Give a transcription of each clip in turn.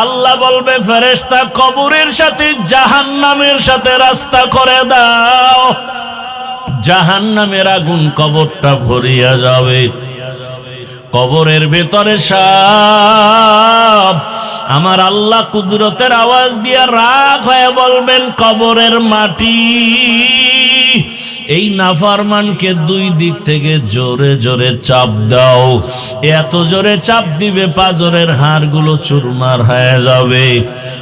আল্লাহ বলবে ফেরেশতা কবরের সাথে জাহান্নামের সাথে রাস্তা করে দাও, জাহান্নামের আগুন কবরটা ভরিয়া যাবে। কবরের ভেতরে সাপ, আমার আল্লাহ কুদরতের আওয়াজ দিয়ে রাগ হয়ে বলবেন কবরের মাটি এই নাফরমানকে দুই দিক থেকে জোরে জোরে চাপ দাও। এত জোরে চাপ দিবে পাজরের হাড়গুলো চুরমার হয়ে যাবে।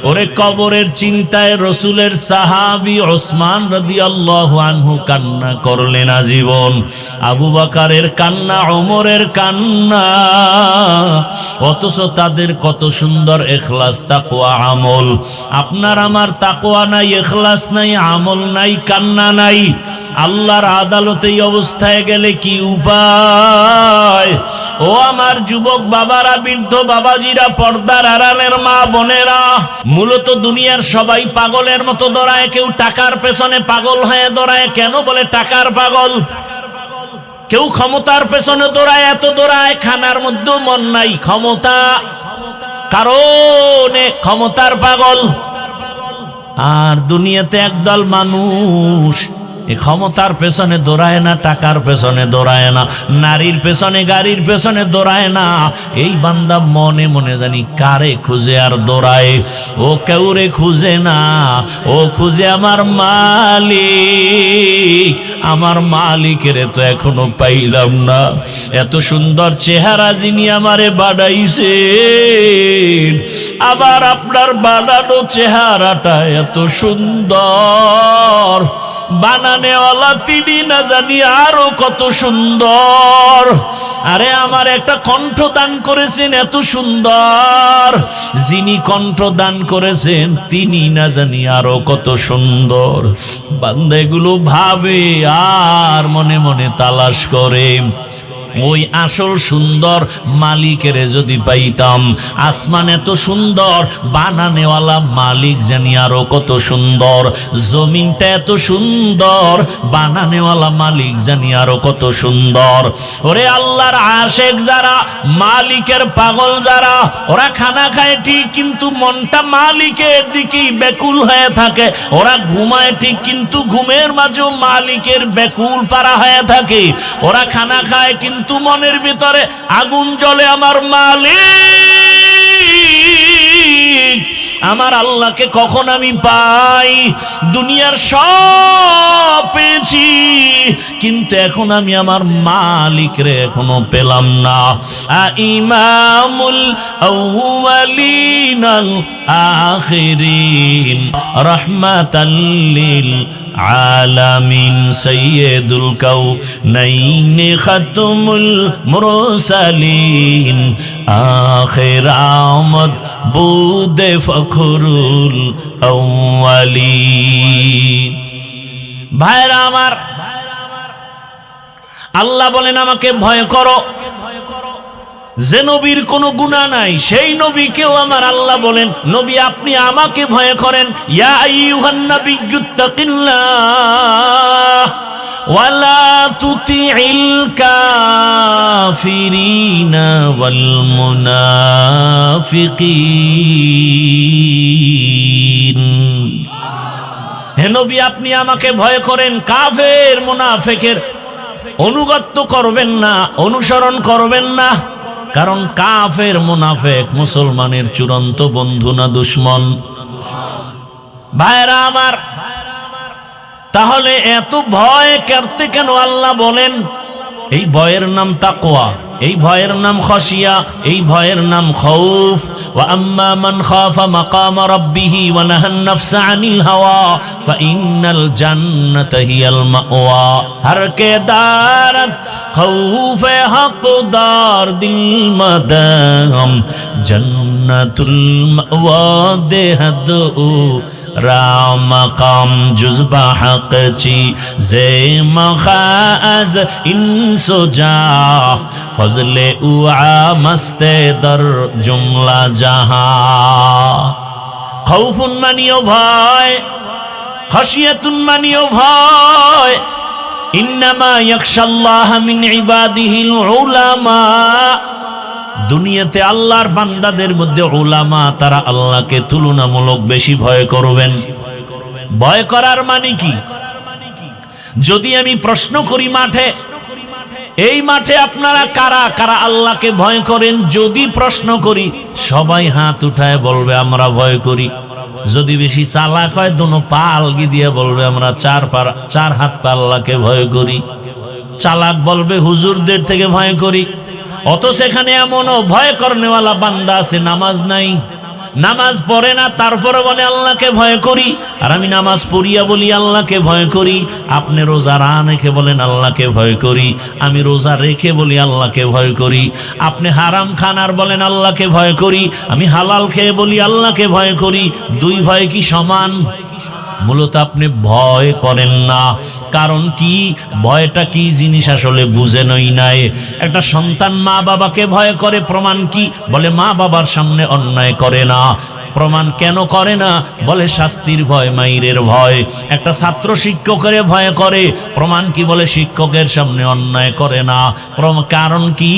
ওরে কবরের চিন্তায় রসুলের সাহাবী ওসমান রাদিয়াল্লাহু আনহু কান্না করলেন আজীবন। আবু বকরের কান্না, ওমরের কান্না, অথচ তাদের কত সুন্দর ইখলাস তাকওয়া আমল। আপনার আমার তাকওয়া নাই, ইখলাস নাই, আমল নাই, কান্না নাই। আল্লাহর আদালতে এই অবস্থায় গেলে কি উপায়? ও আমার যুবক বাবারা, বৃদ্ধ বাবাজিরা, পর্দার আড়ালের মা বোনেরা, মূলত দুনিয়ার সবাই পাগলের মতো দৌড়ায়। কেউ টাকার পেছনে পাগল হয়ে দৌড়ায়। কেন বলে টাকার পাগল? কেউ ক্ষমতার পেছনে দৌড়ায়, এত দৌড়ায় খানার মধ্যেও মন নাই। ক্ষমতা কারণে ক্ষমতার পাগল। আর দুনিয়াতে একদল মানুষ এই ক্ষমতার পেছনে দৌড়ায় না, টাকার পেছনে দৌড়ায় না, নারীর পেছনে গাড়ির পেছনে দৌড়ায় না। এই বান্দা মনে মনে জানি কারে খুঁজে আর দৌড়ায়। ও কেউরে খুঁজে না, ও খুঁজে আমার মালিক। আমার মালিকের তো এখনো পাইলাম না। এত সুন্দর চেহারা যিনি আমারে বানাইছেন, আবার আপনার বানানো চেহারাটা এত সুন্দর, বানানেওয়ালা তিনি না জানি আরো কত সুন্দর। আরে আমার একটা কণ্ঠ দান করেছেন এত সুন্দর, যিনি কণ্ঠ দান করেছেন তিনি না জানি আরো কত সুন্দর। বান্দাগুলো ভাবে আর মনে মনে তালাশ করে ওই আসল সুন্দর মালিকের যদি পাইতাম। আসমান এত সুন্দর, বানানেওয়ালা মালিক জানি আরো কত সুন্দর। জমিনটা এত সুন্দর, বানানেওয়ালা মালিক জানি আরো কত সুন্দর। ওরে আল্লাহর আশেক যারা, মালিকের পাগল যারা, ওরা খানা খায় ঠিক কিন্তু মনটা মালিকের দিকেই ব্যাকুল হয়ে থাকে। ওরা ঘুমায় ঠিক কিন্তু ঘুমের মাঝেও মালিকের ব্যাকুল পারা হয়ে থাকে। ওরা খানা খায় কিন্তু মনের ভিতরে আগুন জ্বলে আমার মালিক, আমার আল্লাহকে কখন আমি পাই। দুনিয়ার সব পেয়েছি কিন্তু এখন আমি আমার মালিকরে এখনো পেলাম না। ইমামুল আউয়ালিন আল আখিরিন রাহমাতাল লিল আলামিন সাইয়্যিদুল কাউনাইন খাতুমুল মুরসালিন আখির আমদ বুদে ফখরুল আউয়ালিন। ভাইরা আমার, আল্লাহ বলেন আমাকে ভয় করো। যে নবীর কোনো গুনাহ নাই সেই নবীকেও আমার আল্লাহ বলেন নবী আপনি আমাকে ভয় করেন। ইয়া আইয়ুহান নাবিয়্যুত্তাকিল্লাহ ওয়ালা তুতিইল কাফিরিনা ওয়াল মুনাফিকিন। হে নবী আপনি আমাকে ভয় করেন, কাফের মুনাফিকের অনুগত্য করবেন না, অনুসরণ করবেন না। কারণ কাফের মুনাফিক মুসলমানের চূড়ান্ত বন্ধু না দুশমন? ভাইরা আমার, তাহলে এত ভয় করতে কেন আল্লাহ বলেন? এই ভয়ের নাম তাকওয়া, এই ভয়ের নাম খাশিয়া, এই ভয়ের নাম খাউফ। ওয়া আম্মা মান খাফা মাকাম রাব্বিহি ওয়া নাহান নাফসা আনিল হাওয়া ফাইন্নাল জান্নাতা হিয়াল মাওয়া। হর কে দারত খাউফে হকদার দিল মাদাম জান্নাতুল মাওয়া দেহদু রামাকাম জুজবা হকচি জে মখাজ ইনসোজা ফজলে উআ মস্তে দর জুমলা জাহা। খাউফুন মানিও ভয়, খাশিয়াতুন মানিও ভয়। ইন্নামা ইয়াখশাল্লাহ মিন ইবাদিহিল উলামা। দুনিয়াতে আল্লাহর বান্দাদের মধ্যে উলামা, তারা আল্লাহকে তুলনামূলক বেশি ভয় করবেন। ভয় করার মানে কি? যদি আমি প্রশ্ন করি মাঠে, এই মাঠে আপনারা কারা কারা আল্লাহকে ভয় করেন, যদি প্রশ্ন করি সবাই হাত উঠায় বলবে আমরা ভয় করি। যদি বেশি চালাক হয় দোনো পা আলগি দিয়ে বলবে আমরা চার হাত পা আল্লাহকে ভয় করি। চালাক বলবে হুজুরদের থেকে ভয় করি। অথচ এখানে এমনও ভয় করনেওয়ালা বান্দা আছে নামাজ নাই, নামাজ পড়ে না, তারপরে বলে আল্লাহকে ভয় করি। আর আমি নামাজ পড়িয়া বলি আল্লাহকে ভয় করি। আপনি রোজা রেখে বলেন আল্লাহকে ভয় করি, আমি রোজা রেখে বলি আল্লাহকে ভয় করি। আপনি হারাম খান আর বলেন আল্লাহকে ভয় করি, আমি হালাল খেয়ে বলি আল্লাহকে ভয় করি। দুই ভয় কি সমান? মূলত আপনি ভয় করেন না। কারণ কি? ভয়টা কি জিনিস আসলে বুঝেনই নাই। একটা সন্তান মা বাবাকে ভয় করে, প্রমাণ কি? বলে মা বাবার সামনে অন্যায় করে না। প্রমাণ কেন করে না? বলে শাস্তির ভয়, মাইরের ভয়। একটা ছাত্র শিক্ষকের ভয় করে, প্রমাণ কি? বলে শিক্ষকের সামনে অন্যায় করে না। কারণ কি?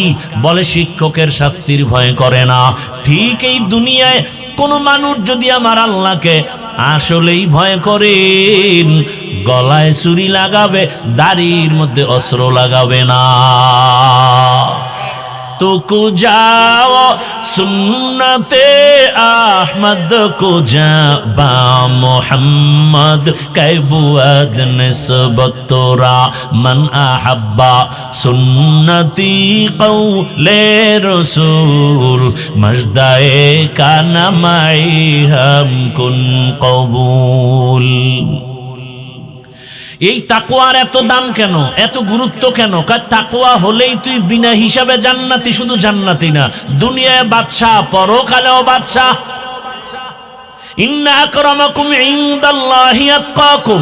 বলে শিক্ষকের শাস্তির ভয় করে না। ঠিক এই দুনিয়ায় কোন মানুষ যদি আমার আল্লাহকে আসলেই ভয় করেন, গলায় ছুরি লাগাবে, দাড়ির মধ্যে অস্ত্র লাগাবে না। तो को जाओ सुन्नते अहमद को जाबा मोहम्मद कैबुअद निस्बत तोरा मन अहब्बा सुन्नती कौले रसूल मजदाए का नमाई हम कुन कबूल। এই তাকওয়ার এত দাম কেন, এত গুরুত্ব কেন? কারণ তাকওয়া হলেই তুই বিনা হিসাবে জান্নাতি। শুধু জান্নাতি না, দুনিয়ায় বাদশা, পরকালেও বাদশা। ইন্না আকরামাকুম ইনদাল্লাহি আতকাকুম।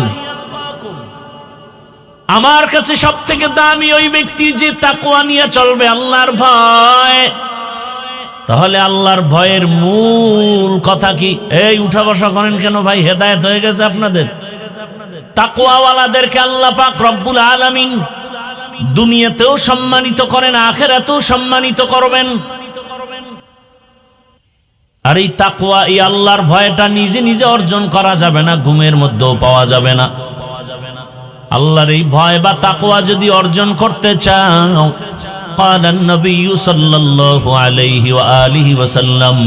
আমার কাছে সবথেকে দামি ওই ব্যক্তি যে তাকওয়া নিয়ে চলবে, আল্লাহর ভয়। তাহলে আল্লাহর ভয়ের মূল কথা কি? এই উঠা বসা করেন কেন ভাই? হেদায়েত হয়ে গেছে আপনাদের। তাকওয়াওয়ালাদেরকে আল্লাহ পাক রব্বুল আলামিন দুনিয়াতেও সম্মানিত করেন, আখিরাতেও সম্মানিত করবেন। আর এই তাকওয়া, এই আল্লাহর ভয়টা নিজে নিজে অর্জন করা যাবে না, ঘুমের মধ্যেও পাওয়া যাবে না। আল্লাহর এই ভয় বা তাকওয়া যদি অর্জন করতে চাও, قال النبي صلى الله عليه وآله وسلم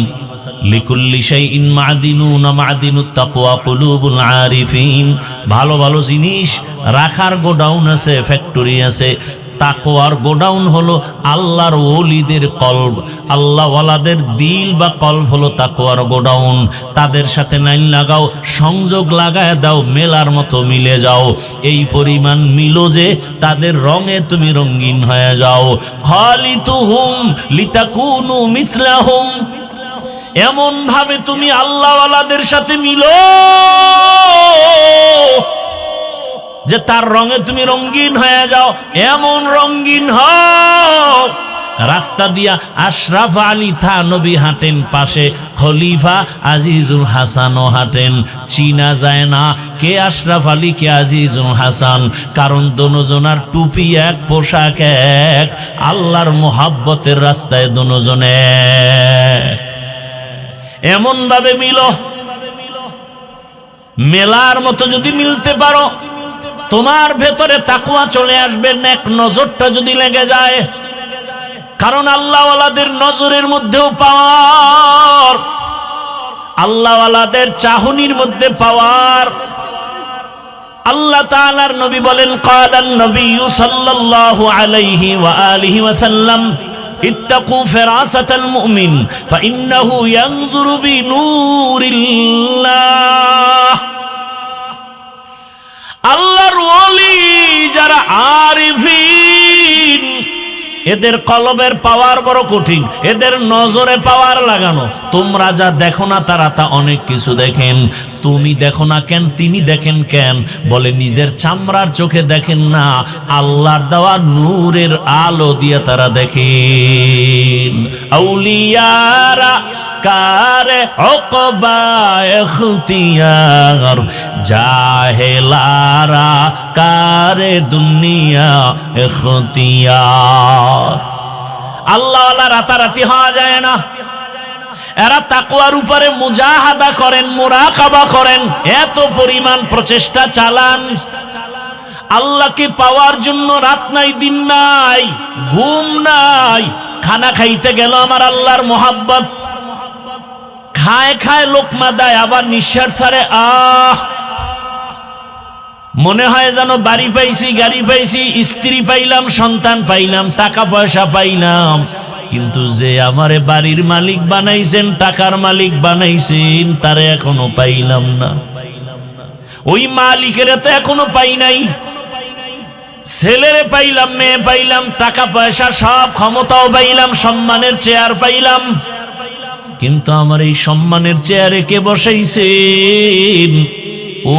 لكل شيء معدنون معدن التقوى قلوب العارفين। ভালো ভালো জিনিস রাখার গোডাউন আছে, ফ্যাক্টরি আছে। তাকওয়ার গোডাউন হলো আল্লাহর ওলিদের কলব, আল্লাহওয়ালাদের দিল বা কলব হলো তাকওয়ার গোডাউন। তাদের সাথে লাইন লাগাও, সংযোগ লাগায় দাও, মেলার মতো মিলে যাও। এই পরিমাণ মিলো যে তাদের রঙে তুমি রঙিন হয়ে যাও। খালিতুহুম লিতাকুনু মিসলাহুম। এমন ভাবে তুমি আল্লাহওয়ালাদের সাথে মিলো যে তার রঙে তুমি রঙিন হয়ে যাও। এমন রঙিন হও, রাস্তা দিয়া আশরাফ আলী থানবী হাঁটেন, পাশে খলিফা আজিজুল হাসানও হাঁটেন। চিনা যায় না কে আশরাফ আলী কে আজিজুল হাসান, কারণ দোনোজনার টুপি এক, পোশাক এক। আল্লাহর মোহাব্বতের রাস্তায় দোনোজনে এমন ভাবে মিলো, মেলার মতো যদি মিলতে পারো, তোমার ভেতরে তাকওয়া চলে আসবে। নেক নজরটা যদি লেগে যায়, কারণ আল্লাহওয়ালাদের নজরের মধ্যেও পাওয়ার, আল্লাহওয়ালাদের চাহনির মধ্যে পাওয়ার। আল্লাহ তাআলার নবী বলেন, ক্বালান নবী সাল্লাল্লাহু আলাইহি ওয়া আলিহি ওয়াসাল্লাম ইত্তাকু ফিরাসাতাল মুমিন ফাইন্নাহু ইয়ানজুরু বিনূরিল্লাহ। আল্লাহর ওলি যারা আরিফিন, এদের কলবের পাওয়ার বড় কঠিন, এদের নজরে পাওয়ার লাগানো। তোমরা যা দেখো না তারা তা অনেক কিছু দেখেন। তুমি দেখো না কেন? তিনি দেখেন কেন? বলে নিজের চামড়ার চোখে দেখেন না, আল্লাহর দেওয়া নূরের আলো দিয়ে তারা দেখেন। আউলিয়ারা কারে ওকবা ইখতিয়ার, জাহেলারা কারে দুনিয়া ইখতিয়ার। আল্লাহওয়ালা রাতারাতি হওয়া যায় না। এরা তাকওয়ার উপরে মুজাহাদা করেন, মুরাকাবা করেন, এত পরিমাণ প্রচেষ্টা চালান। আল্লাহকে পাওয়ার জন্য রাত নাই, দিন নাই, ঘুম নাই। খানা খাইতে গেল আমার আল্লাহর মোহাব্বত, খায় খায় লোকমা দেয়, আবার নিঃশ্বাস ছাড়ে, মনে হয় যেন বাড়ি পাইছি, গাড়ি পাইছি, স্ত্রী পাইলাম, সন্তান পাইলাম, টাকা পয়সা পাইলাম। কিন্তু যে আমারে বাড়ির মালিক বানাইছেন, টাকার মালিক বানাইছেন, তারে এখনো পাইলাম না। ওই মালিকের তো এখনো পাই নাই। ছেলেরে পাইলাম, মেয়ে পাইলাম, টাকা পয়সা সব, ক্ষমতাও পাইলাম, সম্মানের চেয়ার পাইলাম, কিন্তু আমার এই সম্মানের চেয়ারে কে বসাইছেন?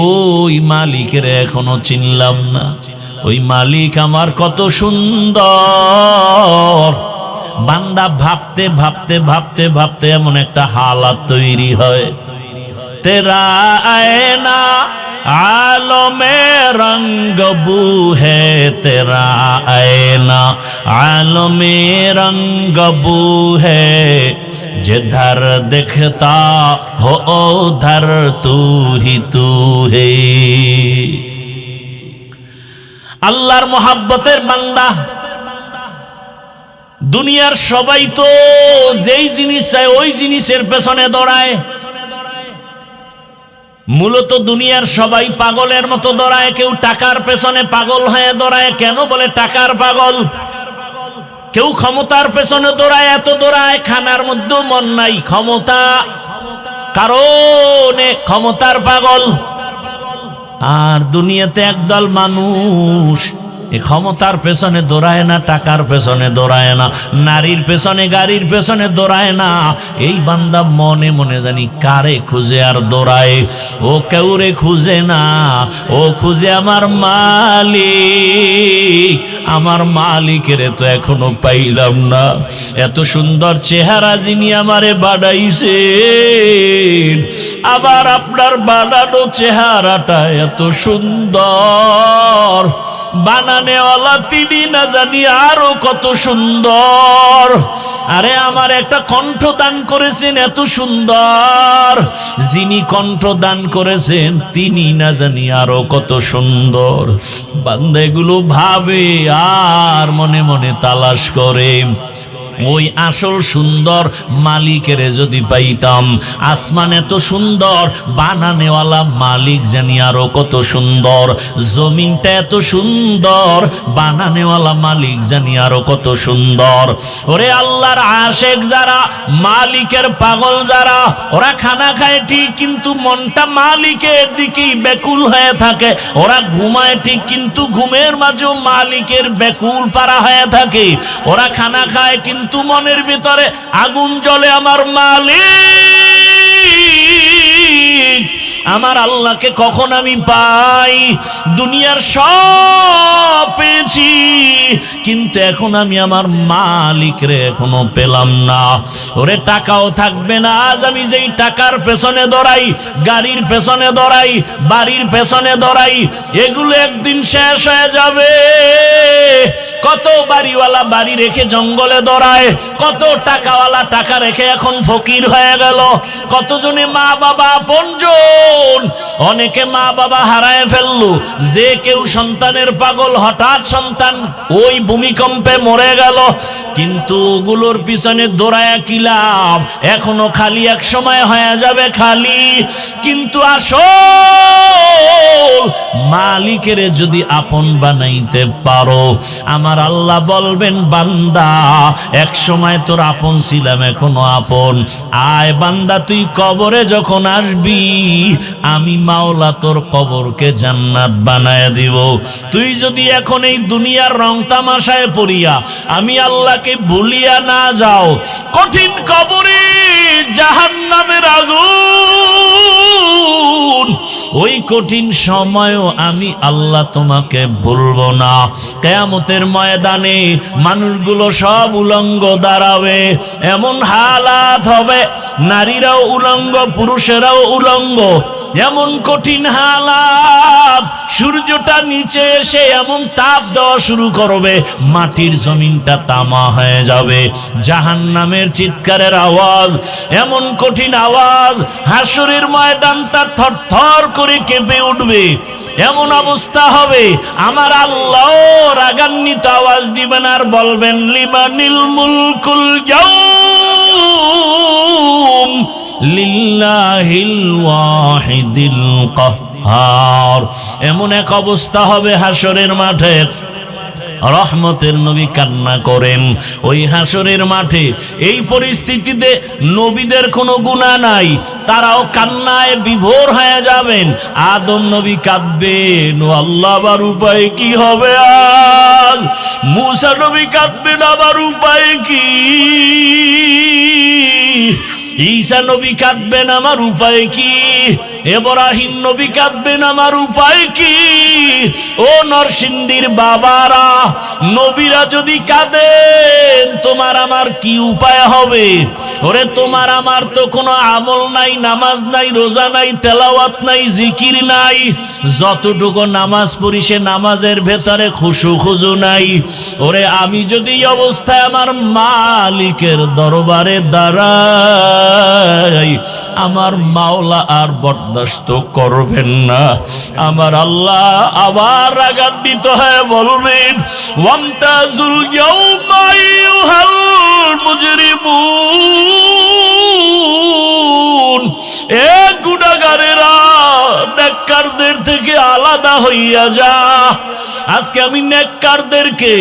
ওই মালিকের এখনো চিনলাম না। ওই মালিক আমার কত সুন্দর। বান্দা ভাবতে ভাবতে ভাবতে ভাবতে এমন একটা হালাত তৈরি হয়, তেরা আয়না আলমে রঙ্গ বু হে, তেরা আয়না আলমে রঙ্গ বু হে, जिधर दिखता हो उधर तू ही तू है। আল্লাহর মোহাব্বতের বান্দা। দুনিয়ার সবাই তো যেই জিনিস চায় ওই জিনিসের পেছনে দৌড়ায়। মূলত দুনিয়ার সবাই পাগলের মতো দৌড়ায়। কেউ টাকার পেছনে পাগল হয়ে দৌড়ায়। কেন বলে টাকার পাগল? কেউ ক্ষমতার পেছনে দৌড়ায়, এত দৌড়ায়, খানার মধ্যেও মন নাই। ক্ষমতা কারণে ক্ষমতার পাগল। আর দুনিয়াতে একদল মানুষ এই ক্ষমতার পেছনে দৌড়ায় না, টাকার পেছনে দৌড়ায় না, নারীর পেছনে, গাড়ির পেছনে দৌড়ায় না। এই বান্দা মনে মনে জানি কারে খুঁজে আর দৌড়ায়। ও কেউরে খুঁজে না, ও খুঁজে আমার মালিক। আমার মালিকের তো এখনো পাইলাম না। এত সুন্দর চেহারা যিনি আমারে বানাইছেন, আবার আপনার বানানো চেহারাটা এত সুন্দর, বানানেওয়ালা তিনি না জানি আরো কত সুন্দর। আরে আমার একটা কণ্ঠ দান করেছেন এত সুন্দর, যিনি কণ্ঠ দান করেছেন তিনি না জানি আরো কত সুন্দর। বান্দা এগুলো ভাবে আর মনে মনে তালাশ করে। ওই আসল সুন্দর মালিকের যদি পাইতাম। আসমান এত সুন্দর, বানানেওয়ালা মালিক জানি আরো কত সুন্দর। জমিনটা এত সুন্দর, বানানেওয়ালা মালিক জানি আরো কত সুন্দর। ওরে আল্লাহর আশেক যারা, মালিকের পাগল যারা, ওরা খানা খায় ঠিক, কিন্তু মনটা মালিকের দিকেই ব্যাকুল হয়ে থাকে। ওরা ঘুমায় ঠিক, কিন্তু ঘুমের মাঝেও মালিকের ব্যাকুল পারা হয়ে থাকে। ওরা খানা খায় কিন্তু মনের ভিতরে আগুন জ্বলে, আমার মালিক, আমার আল্লাহকে কখন আমি পাই। দুনিয়ার সব পেয়েছি, কিন্তু এখন আমি আমার মালিকরে এখনো পেলাম না। ওরে টাকাও থাকবে না। আজ আমি যেই টাকার পেছনে দৌড়াই, গাড়ির পেছনে দৌড়াই, বাড়ির পেছনে দৌড়াই, এগুলো একদিন শেষ হয়ে যাবে। কত বাড়িওয়ালা বাড়ি রেখে জঙ্গলে দৌড়ায়, কত টাকাওয়ালা টাকা রেখে এখন ফকির হয়ে গেল। কতজনে মা বাবা আপনজন, অনেকে মা বাবা হারায় ফেললো। যে কেউ সন্তানের পাগল, হঠাৎ সন্তান ওই ভূমিকম্পে মরে গেল। কিন্তু ওগুলোর পিছনে দৌড়ায় কি লাভ? এখনো খালি, এক সময় হয়ে যাবে খালি। কিন্তু আসল মালিকের যদি আপন বানাইতে পারো, আমার আল্লাহ বলবেন বান্দা এক সময় তোর আপন ছিলাম, এখনো আপন। আয় বান্দা, তুই কবরে যখন আসবি, আমি মাওলা তোর কবরকে জান্নাত বানায় দিব। তুই যদি এখন এই দুনিয়ার রং তামাশায় পড়িয়া আমি আল্লাহকে ভুলিয়া না যাও, কঠিন কবরে জাহান্নামের আগুন, ওই কঠিন সময়ও আমি আল্লাহ তোমাকে ভুলবো না। কিয়ামতের ময়দানে মানুষগুলো সব উলঙ্গ দাঁড়াবে, এমন হালাত হবে, নারীরাও উলঙ্গ, পুরুষেরাও উলঙ্গ, এমন কঠিন হালাত, সূর্যটা নিচে এসে এমন তাপ দেওয়া শুরু করবে, মাটির জমিনটা তামা হয়ে যাবে। জাহান্নামের চিৎকারের আওয়াজ, এমন কঠিন আওয়াজ, হাসরের ময়দানটা থরথর করে কেঁপে উঠবে। এমন অবস্থা হবে, আমার আল্লাহ রাগান্বিত আওয়াজ দিবেন আর বলবেন, লিমানিল মুলকুল ইয়াউম লিল্লাহিল ওয়াহিদিল কাহ্হার। এমন এক অবস্থা হবে হাসরের মাঠে, রহমতের নবী কান্না করেন ওই হাসরের মাঠে। এই পরিস্থিতিতে নবীদের কোনো গুনাহ নাই, তারাও কান্নায় বিভোর হয়ে যাবেন। আদম নবী কাঁদবেন, ও আল্লাহ আমার উপায় কি হবে আজ। মূসা নবী কাঁদবেন, আমার উপায় কি। ঈসা নবী কাঁদবেন, আমার উপায় কি। ইব্রাহিম নবী কাঁদবেন, আমার উপায় কি। ও নরসিংদীর বাবারা, নবীরা যদি কাঁদেন, তোমার আমার কি উপায় হবে। ওরে তোমার আমার তো কোনো আমল নাই, নামাজ নাই, রোজা নাই, তেলাওয়াত নাই, জিকির নাই। যতটুকু নামাজ পড়ি সে নামাজের ভেতরে খুশু খুজু নাই। ওরে আমি যদি এই অবস্থায় আমার মালিকের দরবারে দাঁড়াই, আমার মাওলা আর বরদাস্ত করবেন না। আমার আল্লাহ আবার রাগান্বিত হয়ে বলবেন, ওয়ামতাজুল ইয়াউমা আইয়ুহাল মুজরিমুন, এ গুনাহগারেরা, নেককারদের থেকে আলাদা হইয়া যা। আজকে আমি নেককারদেরকে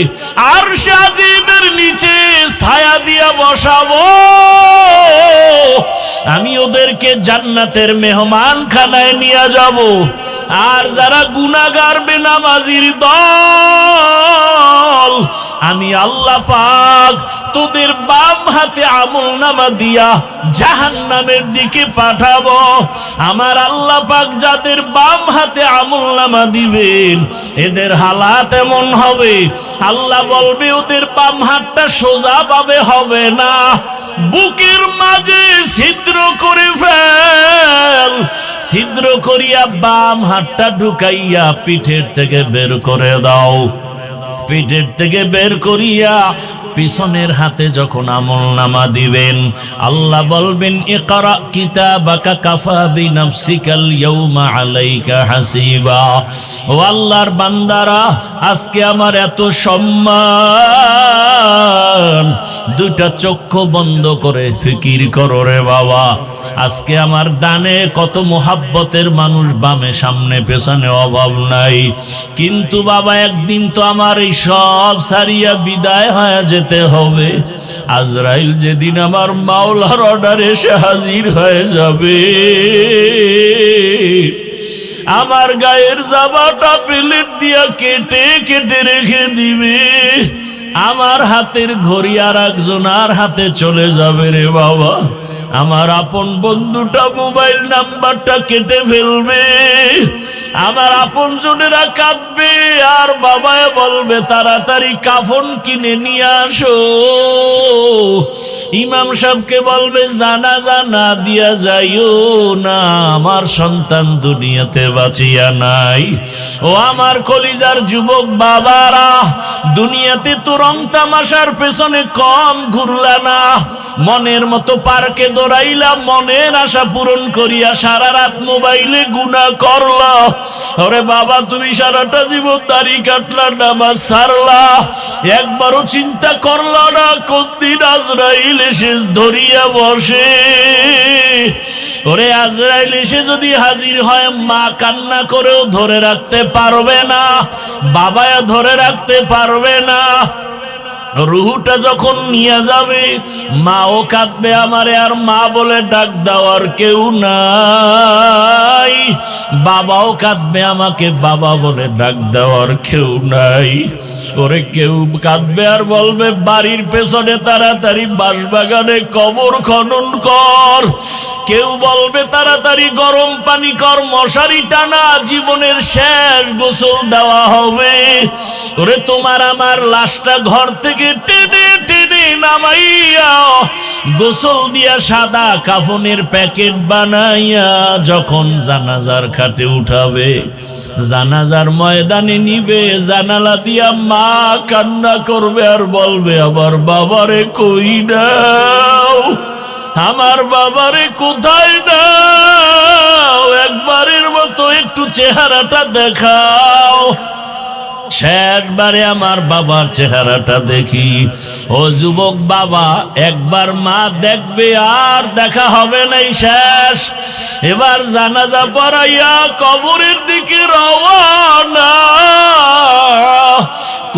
আরশে আজিমের নিচে ছায়া দিয়া বসাবো। আমি ওদেরকে জান্নাতের মেহমান খানায় নিয়ে যাব। আর যারা গুনাহগার বেনামাজির দল, আমি আল্লাহ পাক তোদের বাম হাতে আমলনামা দিয়া জাহান্নামের দিকে পাঠাবো। আমার আল্লাহ পাক যাদের বাম হাতে আমলনামা দিবেন, এদের হালাত এমন হবে, আল্লাহ বলবে ওদের বাম হাতটা সোজা ভাবে হবে না, বুকের মাঝে ছিদ্র করে ফেল। ছিদ্র করিয়া বাম হাতটা ঢুকাইয়া পিঠের থেকে বের করে দাও। পিঠের থেকে বের করিয়া পিছনের হাতে যখন আমলনামা দিবেন, আল্লাহ বলবেন, ইকরা কিতাবাকা কাফা বিনাফসিকাল ইয়াউমা আলাইকা হাসিবা। ও আল্লাহর বান্দারা, আজকে আমার এত সম্মান, দুইটা চক্ষু বন্ধ করে ফিকির করো রে বাবা। আজকে আমার ডানে কত মোহাব্বতের মানুষ, বামে সামনে পেছনে অভাব নাই, কিন্তু বাবা একদিন তো আমার এই সব সারিয়া বিদায় হয়ে যেতে হবে। আজরাইল যেদিন আমার মাওলার অর্ডারে এসে হাজির হয়ে যাবে, আমার গায়ের জামাটা প্লেট দিয়া কেটে কেটে রেখে দিবে। আমার হাতের ঘড়ি আর একজনের হাতে চলে যাবে রে বাবা। আমার আপন বন্ধুটা মোবাইল নাম্বারটা কেটে ফেলবে। আমার আপন জনেরা কাঁদবে, আর বাবায় বলবে তাড়াতাড়ি কাফন কিনে নিয়ে আসো। ইমাম সাহেবকে বলবে জানাজা না দিয়া যাইও না, আমার সন্তান দুনিয়াতে বাঁচিয়া নাই। ও আমার কলিজার যুবক বাবারা, দুনিয়াতে তো রং তামাশার পেছনে কম ঘুরলা না, মনের মতো পার্কে দৌড়াইলা, মনের আশা পূরণ করিয়া সারা রাত মোবাইলে গুনাহ করলা। ওরে বাবা, তুমি সারাটা জীবন দাড়ি কাটলা, নামাজ ছাড়লা, একবারও চিন্তা করলা না কোন দিন আজরাইল এসে ধরিয়া বসে। ওরে আজরাইল এসে যদি হাজির হয়, মা কান্না করেও ধরে রাখতে পারবে না, বাবায়া ধরে রাখতে পারবে না। রুহুটা যখন নিয়ে যাবে, মাও কাঁদবে আমারে, আর মা বলে ডাক দেওয়ার কেউ নাই। বাবাও কাঁদবে আমাকে, বাবা বলে ডাক দেওয়ার কেউ নাই। ওরে কেউ কাঁদবে আর বলবে বাড়ির পেছনে তাড়াতাড়ি বাঁশবাগানে কবর খনন কর। কেউ বলবে তাড়াতাড়ি গরম পানি কর, মশারি টানা, জীবনের শেষ গোসল দেওয়া হবে। ওরে তোমার আমার লাশটা ঘর থেকে টেনে টেনে নামাইয়া গোসল দিয়া সাদা কাফনের প্যাকেট বানাইয়া যখন জানাজার খাটে উঠাবে, জানাজার ময়দানে নিবে, জানালা দিয়া মা কান্না করবে আর বলবে আমার বাবারে কই নাও, আমার বাবারে কোথায় নাও, একবারের মতো একটু চেহারাটা দেখাও। শেষবারে আমার বাবার চেহারাটা দেখি। ও যুবক বাবা, একবার মা দেখবে আর দেখা হবে নাই, শেষ। এবার জানাজা পড়াইয়া কবরের দিকে রওনা।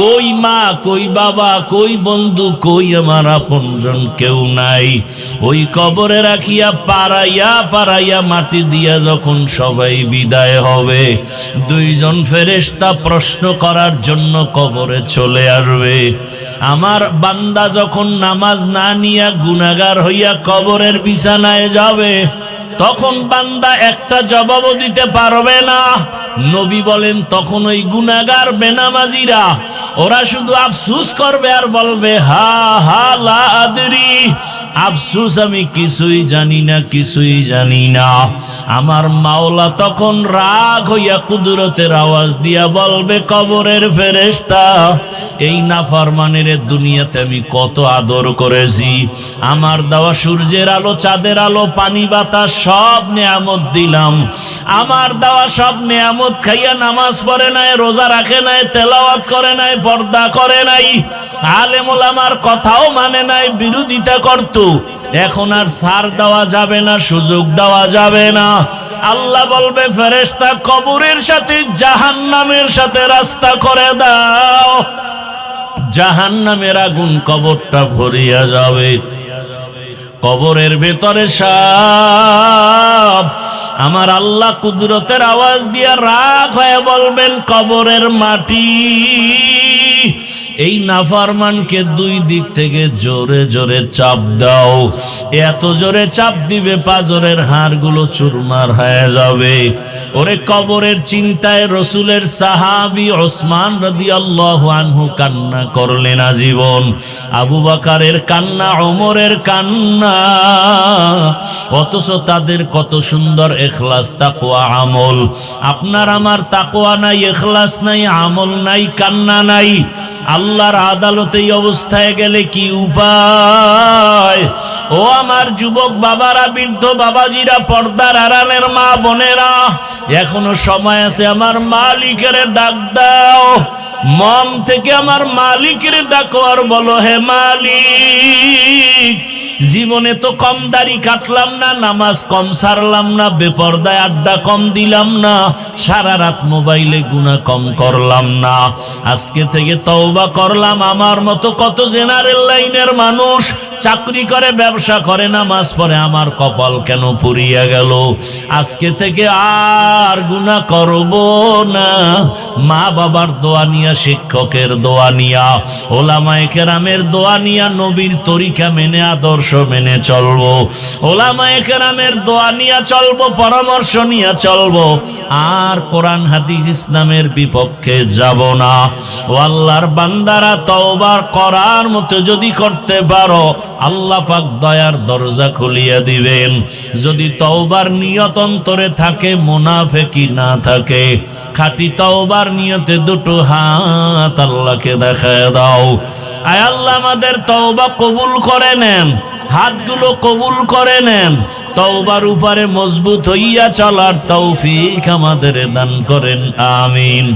কই মা, কই বাবা, কই বন্ধু, কই আমার আপনজন, কেউ নাই। ওই কবরে রাখিয়া পাড়াইয়া পাড়াইয়া মাটি দিয়া যখন সবাই বিদায় হবে, দুইজন ফেরেশতা প্রশ্ন করার জন্য কবরে চলে আসবে। আমার বান্দা যখন নামাজ না নিয়া গুনাহগার হইয়া কবরের বিছানায় যাবে, তখন বান্দা একটা জবাবও দিতে পারবে না। নবী বলেন তখন ওই গুনাহগার বেনামাজিরা ওরা শুধু আফসোস করবে আর বলবে হা হা লা আদরি, আফসোস আমি কিছুই জানি না, কিছুই জানি না। আমার মাওলা তখন রাগ হইয়া কুদরতের আওয়াজ দিয়া বলবে কবরের ফেরেশতা, এই নাফরমানের দুনিয়াতে আমি কত আদর করেছি, আমার দেওয়া সূর্যের আলো, চাঁদের আলো, পানি বাতাস সব নিয়ামত দিলাম, আমার দেওয়া সব নিয়ামত খাইয়া নামাজ পড়ে নাই, রোজা রাখে নাই, তেলাওয়াত করে নাই, পর্দা করে নাই, আলেম ওলামার কথাও মানে নাই, বিরোধিতা করত। এখন আর ছাড় দেওয়া যাবে না, সুযোগ দেওয়া যাবে না। আল্লাহ বলবে ফেরেশতা কবরের সাথে জাহান্নামের সাথে রাস্তা করে দাও। জাহান্নামের আগুন কবরটা ভরিয়া যাবে। কবরের ভেতরে সাপ। আমার আল্লাহ কুদরতের আওয়াজ দিয়া রাগ হয়ে বলবেন কবরের মাটি, এই নাফরমানকে দুই দিক থেকে জোরে জোরে চাপ দাও। এত জোরে চাপ দিবে পাজরের হাড়গুলো চুরমার হয়ে যাবে। ওরে কবরের চিন্তায় রসুলের সাহাবী ওসমান রাদিয়াল্লাহু আনহু কান্না করলেন আজীবন। আবু বকরের কান্না, ওমরের কান্না, অথচ তাদের কত সুন্দর ইখলাস, তাকওয়া, আমল। আপনার আমার তাকওয়া নাই, ইখলাস নাই, আমল নাই, কান্না নাই। আল্লাহর আদালতে এই অবস্থায় গেলে কি উপায়? ও আমার যুবক বাবারা, বৃদ্ধ বাবাজিরা, পর্দার আড়ালের মা বোনেরা, এখনো সময় আছে। আমার মালিকের ডাক দাও, মন থেকে আমার মালিকের ডাকো আর বলো হে মালিক, জীবনে তো কম দাড়ি কাটলাম না, নামাজ কম সারলাম না, বেপরদায় আড্ডা কম দিলাম না, সারা রাত মোবাইলে গুনাহ কম করলাম না। আজকে থেকে তওবা করলাম। আমার মতো কত জেনারেল লাইনের মানুষ চাকরি করে, ব্যবসা করে, নামাজ পড়ে, আমার কপাল কেন পুড়িয়া গেল? আজকে থেকে আর গুনাহ করব না। মা বাবার দোয়া নিয়া, শিক্ষকের দোয়া নিয়া, ওলামায়ে কেরামের দোয়া নিয়া, নবীর তরিকা মেনে, আদর্শ মেনে চলবো। ওলামায়ে কেরামের দোয়া নিয়া চলবো, পরামর্শ নিয়া চলবো। আর কোরআন হাদিস ইসলামের বিপক্ষে যাব না। ও আল্লাহর বান্দারা, তওবা করার মতো যদি করতে পারো, আল্লাহ পাক দয়ার দরজা খুলিয়া দিবেন। যদি তওবার নিয়ত অন্তরে থাকে, মুনাফিকি না থাকে, খাঁটি তওবার নিয়তে দুটো হাত আল্লাহকে দেখায় দাও। আয় আল্লাহ, আমাদের তওবা কবুল করে নেন, হাতগুলো কবুল করে নেন, তওবার উপরে মজবুত হইয়া চলার তৌফিক আমাদের দান করেন, আমিন।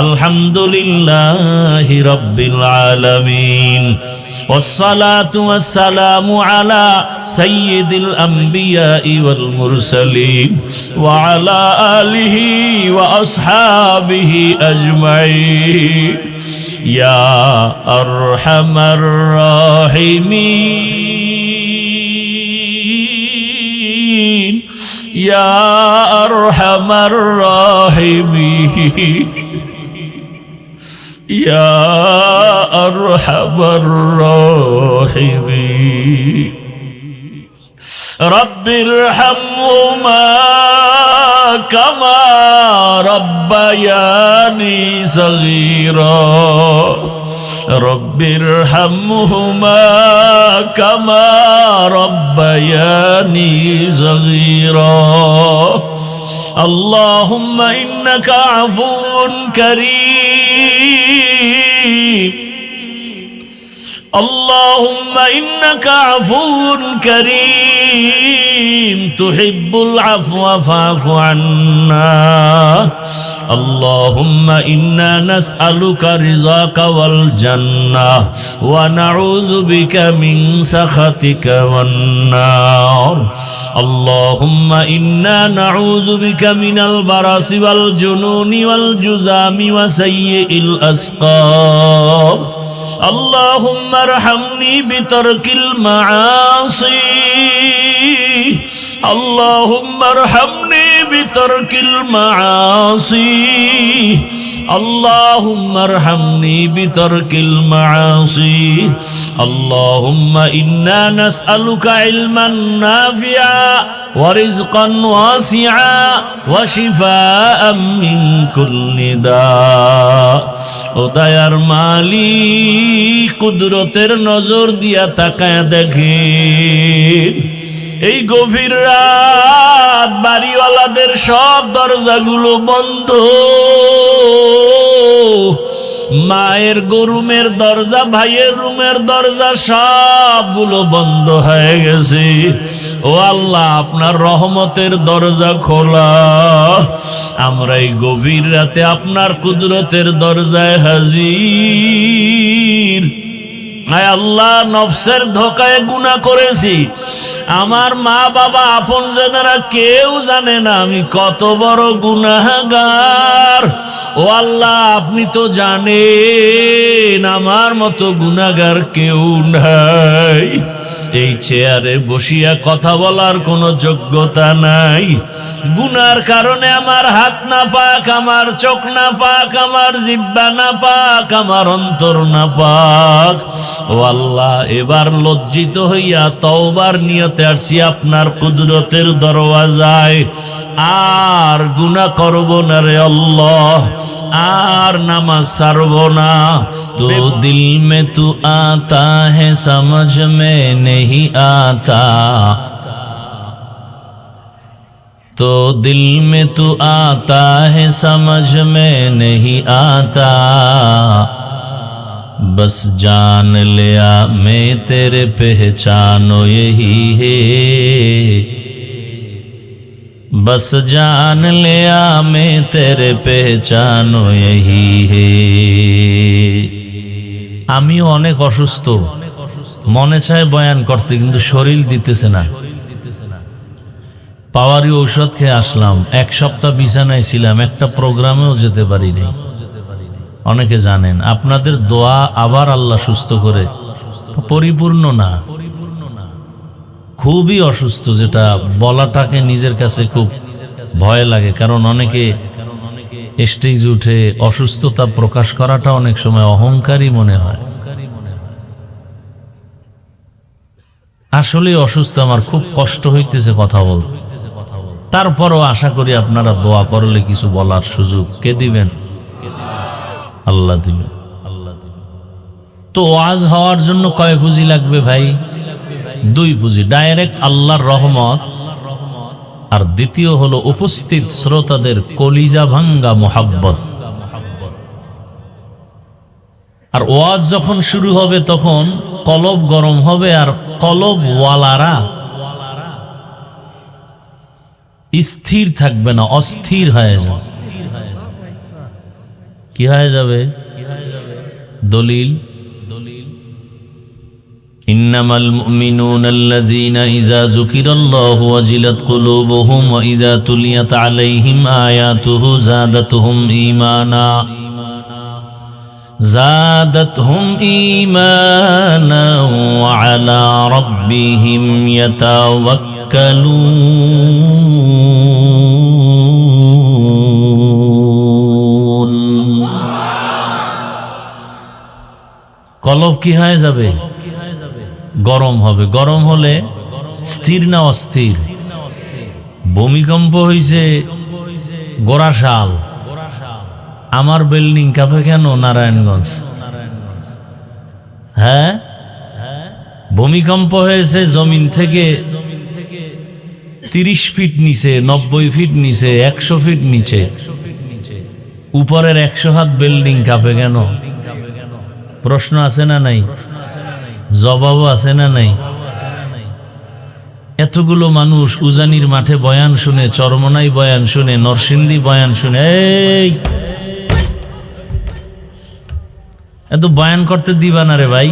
আলহামদুলিল্লাহি রাব্বিল আলামিন। والصلاة والسلام على سيد الأنبياء والمرسلين وعلى آله وأصحابه أجمعين ইয়া আরহামার রাহিমিন ইয়া আরহামার রাহিমিন ইয়া আরহামার রাহিমিন রব্বিরহামহুমা কামা রব্বায়ানি সগীরা রব্বিরহামহুমা কামা রব্বায়ানি সগীরা আল্লাহুম্মা ইন্নাকা আফুউন কারীম اللهم إنك عفو كريم تحب العفو فاعف عنا اللهم إنا نسألك رضاك والجنة ونعوذ بك من سخطك والنار اللهم إنا نعوذ بك من البرص والجنون والجذام وسيء الأسقام اللهم ارحمني بترك المعاصي اللهم ارحمني بترك المعاصي اللهم ارحمني بترك المعاصي اللهم إنا نسألك علما نافعا ورزقا واسعا وشفاء من كل داء ও দয়ার মালিক কুদরতের নজর দিয়া তাকায় দেখেন এই গভীর রাত বাড়িওয়ালাদের সব দরজাগুলো বন্ধ মায়ের রুমের দরজা ভাইয়ের রুমের দরজা সবগুলো বন্ধ হয়ে গেছে ও আল্লাহ আপনার রহমতের দরজা খোলা আমরা এই গভীর রাতে আপনার কুদরতের দরজায় হাজির আয় আল্লাহ নফসের ধোঁকায় গুনাহ করেছি আমার মা বাবা আপনজনেরা কেউ জানে না আমি কত বড় গুনাহগার ও আল্লাহ আপনি তো জানেন আমার মতো গুনাহগার কেউ নাই এই চেয়ারে বসিয়া কথা বলার কোনো যোগ্যতা নাই গুনার কারণে আমার হাত না পাক আমার চোখ না পাক আমার জিহ্বা না পাক আমার অন্তর না পাক ও আল্লাহ এবার লজ্জিত হইয়া তওবার নিয়তে আসছি আপনার কুদরতের দরওয়াজায় আর গুনাহ করব না রে আল্লাহ আর নামাজ ছাড়ব না তো দিল মে তু আতা है समझ में नहीं आता तो दिल में तू आता है समझ में नहीं आता बस जान लिया मैं तेरे पहचानो यही है बस जान लिया मैं तेरे पहचानो यही है আমিও অনেক অসুস্থ মনে চায় বয়ান করতে কিন্তু শরীর দিতেছে না পাওয়ারি ঔষধ খেয়ে আসলাম এক সপ্তাহ বিছানায় ছিলাম একটা প্রোগ্রামেও যেতে পারিনি অনেকে জানেন আপনাদের দোয়া আবার আল্লাহ সুস্থ করে পরিপূর্ণ না খুবই অসুস্থ যেটা বলাটাকে নিজের কাছে খুব ভয় লাগে কারণ অনেকে স্টেজ উঠে অসুস্থতা প্রকাশ করাটা অনেক সময় অহংকারী মনে হয় আসলে অসুস্থ আমার খুব কষ্ট হইতেছে কথা বলতে তারপরও আশা করি আপনারা দোয়া করলে কিছু বলার সুযোগ কে দিবেন আল্লাহ দিবেন তো ওয়াজ হওয়ার জন্য কয় পুঁজি লাগবে ভাই 2 পুঁজি ডাইরেক্ট আল্লাহর রহমত আর দ্বিতীয় হলো উপস্থিত শ্রোতাদের কলিজা ভাঙ্গা মোহাব্বত আর ওয়াজ যখন শুরু হবে তখন কলব গরম হবে আর কলব ওয়ালারা স্থির থাকবে না অস্থির হয়ে যাবে কি হয়ে যাবে দলিল إنما المؤمنون الذين إذا ذكر الله وجلت قلوبهم وإذا تليت عليهم آياته زادتهم إيمانا زادتهم إيمانا وعلى ربهم يتوكلون কলব কি হয়ে যাবে? গরম হবে। গরম হলে স্থির না অস্থির? ভূমিকম্প হইছে গোরাশাল, আমার বিল্ডিং কাঁপে কেন নারায়ণগঞ্জ? হ্যাঁ, ভূমিকম্প হয়েছে জমিন থেকে 30 ফিট নিচে, 90 ফিট নিচে, 100 ফিট নিচে, উপরের 100 হাত বিল্ডিং কাঁপে কেন? প্রশ্ন আছে না নাই? জবাবও আছে না নাই? এতগুলো মানুষ উজানির মাঠে বয়ান শুনে, চরমনাই বয়ান শুনে, নরসিংদী বয়ান শুনে, এই এত বয়ান করতে দিবা না রে ভাই।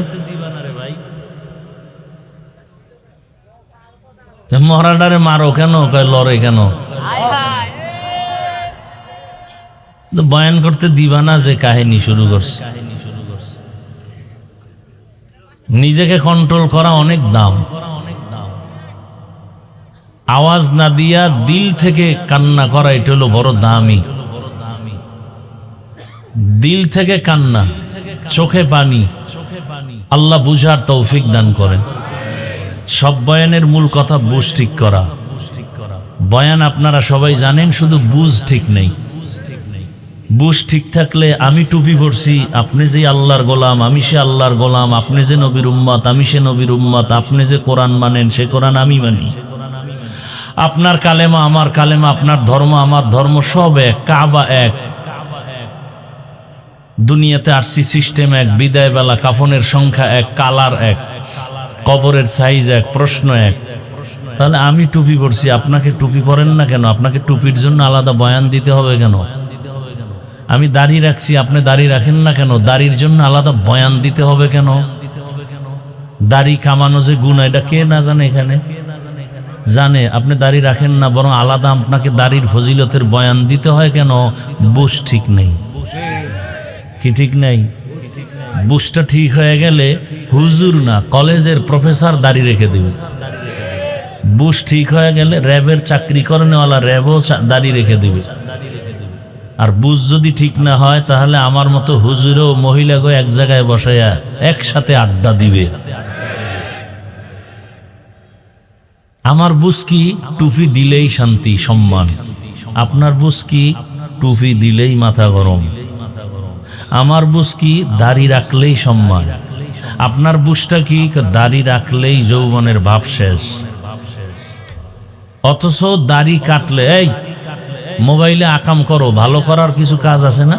মরাডারে মারো কেন? কয় লড়ে কেন? বয়ান করতে দিবা না যে কাহিনী শুরু করছে। নিজেকে কন্ট্রোল করা অনেক দাম। আওয়াজ না দিয়া দিল থেকে কান্না করা, এটা হলো বড় দামি। দিল থেকে কান্না, চোখে পানি, আল্লাহ বুঝার তৌফিক দান করেন। সব বয়ানের মূল কথা বুঝ ঠিক করা। বয়ান আপনারা সবাই জানেন, শুধু বুঝ ঠিক নেই। বুঝ ঠিক থাকলে আমি টুপি পরছি, আপনি যে আল্লাহর গোলাম, আমি সে আল্লাহর গোলাম, আপনি যে নবীর উম্মত, আমি সে নবীর উম্মত, আপনি যে কোরআন মানেন, সে কোরআন আমি মানি, আপনার কালেমা আমার কালেমা, আপনার ধর্ম আমার ধর্ম, সব এক, কাবা এক, দুনিয়াতে আরসি সিস্টেম এক, বিদায় বেলা কাফনের সংখ্যা এক, কালার এক, কবরের সাইজ এক, প্রশ্ন এক। তাহলে আমি টুপি পরছি, আপনাকে টুপি পরেন না কেন? আপনাকে টুপির জন্য আলাদা বয়ান দিতে হবে কেন? আমি দাড়ি রাখছি, আপনি দাড়ি রাখেন না কেন? দাড়ির জন্য আলাদা বয়ান দিতে হবে কেন? দাড়ি কামানো যে গুনাহ, এটা কে না জানে? এখানে জানে। আপনি দাড়ি রাখেন না, বরং আলাদা আপনাকে দাড়ির ফজিলতের বয়ান দিতে হয় কেন? বুঝ ঠিক নেই। কি ঠিক নাই? বুঝটা ঠিক হয়ে গেলে হুজুর না, কলেজের প্রফেসর দাড়ি রেখে দেবে। বুঝ ঠিক হয়ে গেলে র্যাবের চাকরি করেনেওয়ালা র্যাবও দাড়ি রেখে দেবে। আর বুঝ যদি ঠিক না হয়, তাহলে আমার মতো হুজুরও মহিলাকে এক জায়গায় বসাইয়া একসাথে আড্ডা দিবে। আমার বুঝ কি? টুপি দিলেই শান্তি সম্মান। আপনার বুঝ কি? টুপি দিলেই মাথা গরম। আমার বুঝ কি? দাড়ি রাখলেই সম্মান। আপনার বুঝটা কি? দাড়ি রাখলেই যৌবনের ভাব শেষ। অথচ দাড়ি কাটলে, এই মোবাইলে আকাম করো, ভালো করার কিছু কাজ আছে না?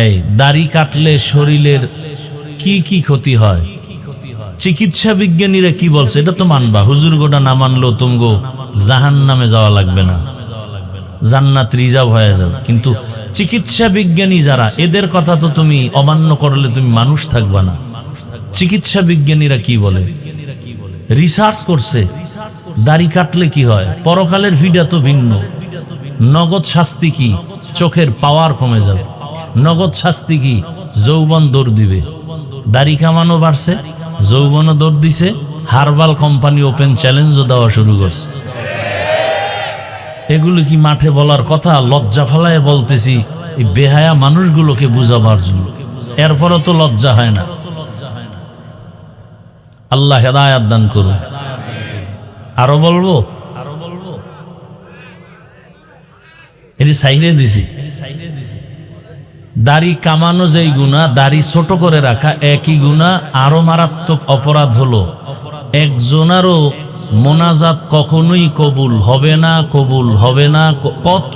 এই দাড়ি কাটলে শরীরের কি কি ক্ষতি হয়? চিকিৎসা বিজ্ঞানীরা কি বলছে? এটা তো মানবা। হুজুর গোটা না মানলেও তুমগো জাহান্নামে যাওয়া লাগবে না, জান্নাত রিজার্ভ হয়ে যাবে। কিন্তু চিকিৎসা বিজ্ঞানী যারা, এদের কথা তো তুমি অমান্য করলে তুমি মানুষ থাকবা না। চিকিৎসা বিজ্ঞানীরা কি বলে? রিসার্চ করছে দাড়ি কাটলে কি হয়। পরকালের ভিডা তো ভিন্ন। নগদ শাস্তি কি? চোখের পাওয়ার কমে যাবে। নগদ শাস্তি কি? যৌবন দৌড় দিবে। দাড়ি কামানো বাড়ছে, যৌবনও দৌড় দিছে। হার্বাল কোম্পানি ওপেন চ্যালেঞ্জও দেওয়া শুরু করছে। এগুলো কি মাঠে বলার কথা? লজ্জা ফেলায় বলতেছি এই বেহায়া মানুষগুলোকে বুঝাবার জন্য। এরপরও তো লজ্জা হয় না। আল্লাহ হেদায়েত দান করুন। আরো বলবো, এটি সাইরে দিছি। দাড়ি কামানো যেই গুনাহ, দাড়ি ছোট করে রাখা একই গুনাহ। আরো মারাত্মক অপরাধ হলো একজনারও মোনাজাত কখনোই কবুল হবে না, কবুল হবে না,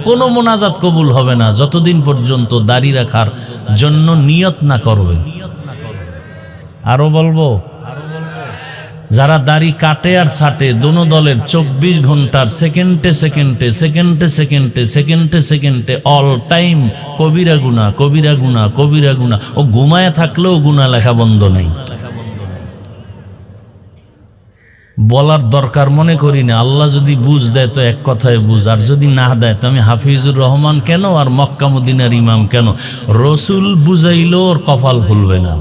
কোনো মোনাজাত কবুল হবে না যতদিন পর্যন্ত দাড়ি রাখার জন্য নিয়ত না করবে। আরো বলবো, যারা দাড়ি কাটে আর ছাটে, দোনো দলের 24 ঘন্টার সেকেন্ডে সেকেন্ডে সেকেন্ডে সেকেন্ডে সেকেন্ডে সেকেন্ডে অল টাইম কবিরা গুনাহ, কবিরা গুনাহ, কবিরা গুনাহ। ও ঘুমায় থাকলেও গুনাহ লেখা বন্ধ নেই। বলার দরকার মনে করি না। আল্লাহ যদি বুঝ দেয় তো এক কথায় বুঝ, আর যদি না দেয় তো আমি হাফিজুর রহমান কেন আর মক্কা মদিনার ইমাম কেন? রসুল বুঝাইলেও ওর কপাল খুলবে না।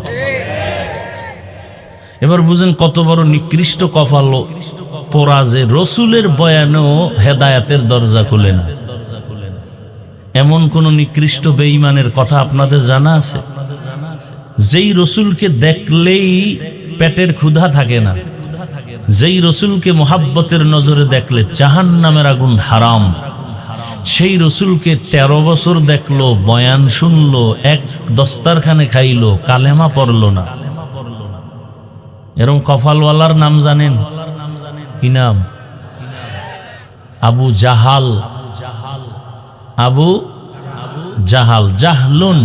এবার বুঝেন কত বড় নিকৃষ্ট কপাল পোড়া যে রসুলের বয়ানেও হেদায়াতের দরজা খুলে না। এমন কোন নিকৃষ্ট বেঈমানের কথা আপনাদের জানা আছে? যেই রসুলকে দেখলেই পেটের ক্ষুধা থাকে না, যেই রসুলকে মোহাব্বতের নজরে দেখলে জাহান্নামের আগুন হারাম, সেই রসুলকে 13 বছর দেখলো, বয়ান শুনলো, এক দস্তারখানে খাইলো, কালেমা পড়লো না। এরকম কপালওয়ালার নাম জানেন? কি নাম? আবু জাহাল। আবু জাহাল, জাহলুন।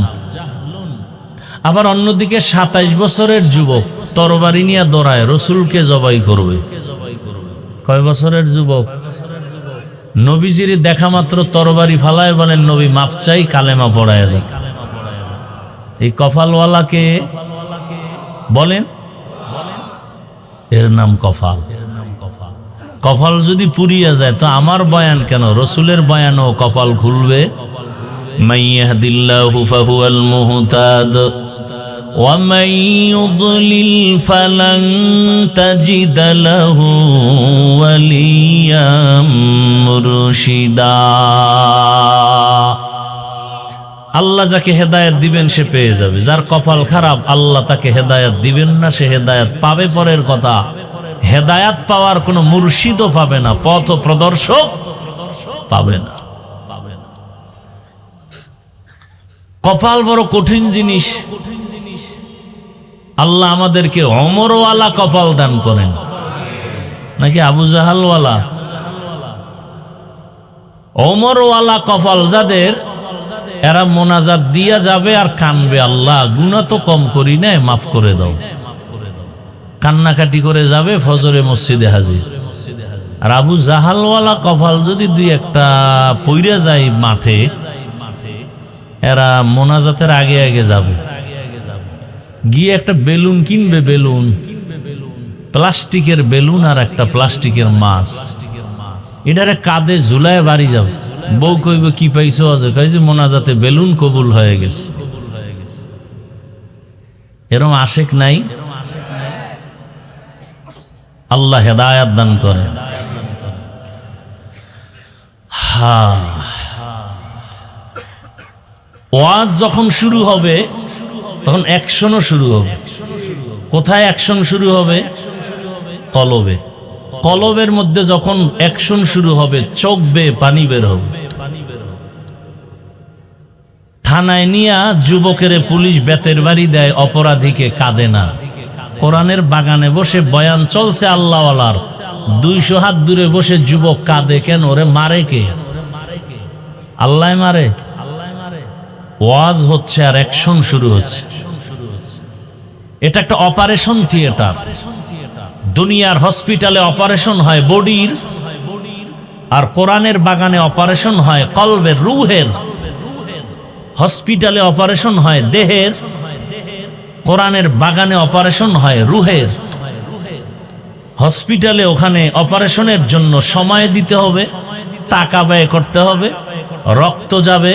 আবার অন্যদিকে 27 বছরের যুবক তরবারি নিয়ে দৌড়ায়, রসুলকে জবাই করবে। কয় বছরের যুবক? নবীজির দেখা মাত্র তরবারি ফালায়, বলেন নবী মাফ চাই, কালেমা পড়ায় দেয়। এই কপালওয়ালাকে বলেন, এর নাম কপাল। কপাল যদি পুরিয়া যায় তো আমার বয়ান কেন, রসুলের বয়ানও কপাল খুলবে। মাইয়াহদিল্লাহু ফাহুয়াল মুহতাদ ওয়া মান ইউদ্লিল ফালান তাজিদ লাহু ওয়ালিয়াম মুরশিদা। আল্লাহ যাকে হেদায়েত দিবেন সে পেয়ে যাবে, যার কপাল খারাপ আল্লাহ তাকে হেদায়েত দিবেন না, সে হেদায়েত পাবে পরের কথা, হেদায়েত পাওয়ার কোনো মুর্শিদও পাবে না, পথ প্রদর্শক পাবে না। কপাল বড় কঠিন জিনিস। আল্লাহ আমাদেরকে ওমরওয়ালা কপাল দান করেন, নাকি আবু জাহালওয়ালা? ওমরওয়ালা কপাল যাদের, এরা মোনাজাত দিয়া যাবে আর কানবে, আল্লাহ গুনাহ তো কম করি না, মাফ করে দাও। কান্নাকাটি করে যাবে, ফজরে মসজিদে হাজির। আর আবু জাহালওয়ালা কপাল যদি দুই একটা পইরা যায় মাঠে, এরা মোনাজাতের আগে আগে যাবে, গিয়ে একটা বেলুন কিনবে, বেলুন, প্লাস্টিকের বেলুন আর একটা প্লাস্টিকের মাছ, এটারে কাঁধে ঝুলায় বাড়ি যাবে। বউ কইব কি পাইছো? আছে কইছে মোনাজাতে বেলুন কবুল হয়ে গেছে। এরকম আশেক নাই? আল্লাহ হেদায়াত দান করে। ওয়াজ যখন শুরু হবে তখন অ্যাকশনও শুরু হবে। কোথায় অ্যাকশন শুরু হবে? কলবে। কলবের মধ্যে যখন অ্যাকশন শুরু হবে, চোখ বেয়ে পানি বের হবে। থানায় নিয়া যুবকের পুলিশ বেতের বাড়ি দেয়, অপরাধীকে কাঁদে না। কোরআনের বাগানে বসে বয়ান চলছে আল্লাহওয়ালার, 200 হাত দূরে বসে যুবক কাঁদে কেন? ওরে মারে কে? আল্লাহ মারে। ওয়াজ হচ্ছে আর অ্যাকশন শুরু হচ্ছে। এটা একটা অপারেশন থিয়েটার। দুনিয়ার হসপিটালে অপারেশন হয় বডির, আর কোরআনের বাগানে অপারেশন হয় কলবের, রুহের। হসপিটালে অপারেশন হয় দেহের, কোরআনের বাগানে অপারেশন হয় রুহের। হসপিটালে ওখানে অপারেশনের জন্য সময় দিতে হবে, টাকা ব্যয় করতে হবে, রক্ত যাবে,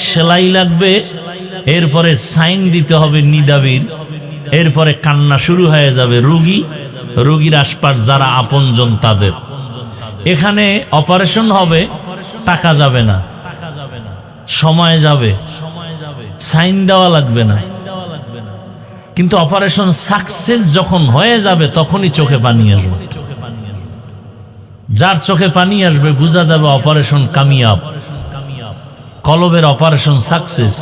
সেলাই লাগবে, এরপরে সাইন দিতে হবে নিদাবির, এরপরে কান্না শুরু হয়ে যাবে রোগীর আশপাশ যারা আপনজন তাদের। এখানে অপারেশন হবে, টাকা যাবে না, সময় যাবে, সাইন দেওয়া লাগবে না, কিন্তু অপারেশন সাকসেস যখন হয়ে যাবে তখনই চোখে পানি আসবে। যার চোখে পানি আসবে বোঝা যাবে অপারেশন কামিয়াব, কলবের অপারেশন সাকসেস।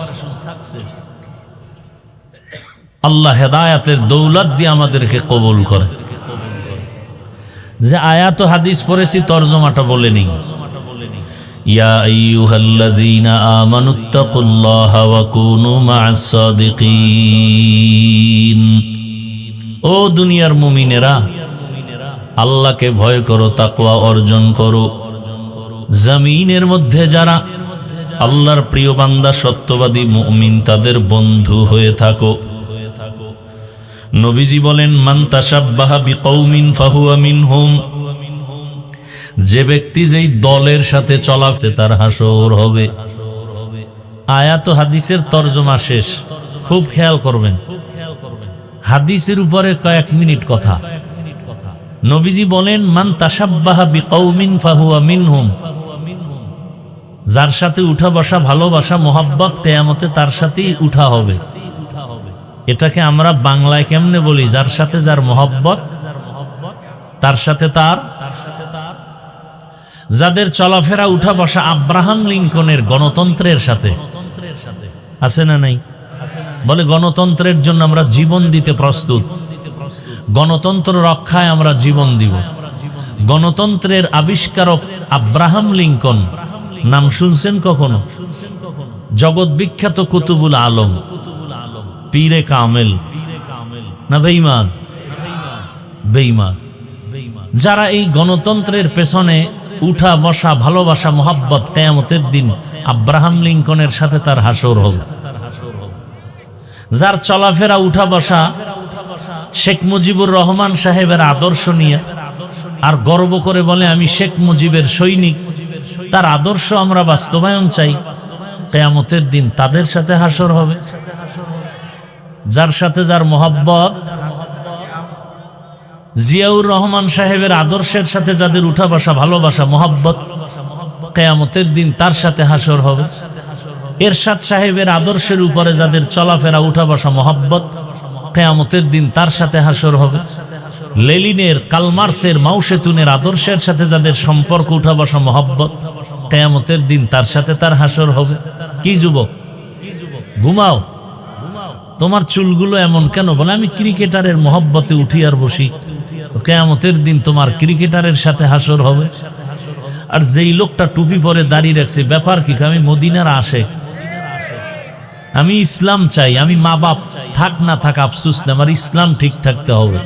আল্লাহ হেদায়াতের দৌলত দিয়ে আমাদেরকে কবুল করে। যে আয়াত ও হাদিস পড়েছি তরজমাটা বলে নেই। ইয়া আইয়ুহাল্লাযীনা আমানুত্তাকুল্লাহা ওয়া কুনু মা'আস সাদিকিন। ও দুনিয়ার মুমিনেরা, আল্লাহকে ভয় করো, তাকওয়া অর্জন করো। জমিনের মধ্যে যারা আল্লাহর প্রিয় বান্দা সত্যবাদী মুমিন তাদের বন্ধু হয়ে থাকো। নবীজি বলেন, মান তাশাব্বাহা বিকৌমিন ফাহুয়া মিনহুম, যে ব্যক্তি যেই দলের সাথে চলাফে তার হাসর হবে। আয়াত ও হাদিসের তরজমা শেষ, খুব খেয়াল করবেন। হাদিসের উপরে কয়েক মিনিট কথা। নবীজি বলেন, মান তাশাব্বাহা বিকৌমিন ফাহুয়া মিনহুম, যার সাথে উঠা বসা, ভালোবাসা, মোহাব্বত, কিয়ামতে তার সাথেই উঠা হবে। এটাকে আমরা বাংলায় কেমনে বলি? যার সাথে যার মোহাব্বত তার সাথে তার। যাদের চলাফেরা উঠা বসা আব্রাহাম লিঙ্কনের গণতন্ত্রের সাথে আছে না নাই? বলে গণতন্ত্রের জন্য আমরা জীবন দিতে প্রস্তুত, গণতন্ত্র রক্ষায় আমরা জীবন দিব। গণতন্ত্রের আবিষ্কারক আব্রাহাম লিঙ্কন নাম শুনছেন কখনো? জগৎ বিখ্যাত কুতুবুল আলম, পীরে কামেল না বেঈমান? বেঈমান। যারা এই গণতন্ত্রের পেছনে উঠা বসা, ভালোবাসা, মোহাব্বত, কিয়ামতের দিন আব্রাহাম লিঙ্কনের সাথে তার হাসর হবে। যার চলাফেরা উঠা বসা শেখ মুজিবুর রহমান সাহেবের আদর্শ নিয়ে, আর গর্ব করে বলে আমি শেখ মুজিবের সৈনিক, তার আদর্শ আমরা বাস্তবায়ন চাই, কিয়ামতের দিন তাদের সাথে হাসর হবে। যার সাথে যার মোহাব্বত, জিয়াউর রহমান সাহেবের আদর্শের সাথে যাদের উঠা বসা, ভালোবাসা, মোহাব্বত, কিয়ামতের দিন তার সাথে হাসর হবে। এরশাদ সাহেবের আদর্শের উপরে যাদের চলাফেরা, উঠা বসা, মোহাব্বত, কিয়ামতের দিন তার সাথে হাসর হবে। লেনিনের, কালমার্সের, মাওসেতুনের আদর্শের সাথে যাদের সম্পর্ক, উঠা বসা, মোহাব্বত, কিয়ামতের দিন তার সাথে তার হাসর হবে। কি যুবক, ঘুমাও, তোমার চুলগুলো এমন কেন? বলে আমি ক্রিকেটারের মোহাব্বতে উঠি আর বসি। কিয়ামতের দিন তোমার ক্রিকেটারের সাথে হাসর হবে। আর যেই লোকটা টুপি পরে দাঁড়িয়ে রাখছে, ব্যাপার কি? আমি মদিনার আশেক, আমি ইসলাম চাই, আমি মা বাপ থাক না থাক আফসুস না, আমার ইসলাম ঠিক থাকতে হবে।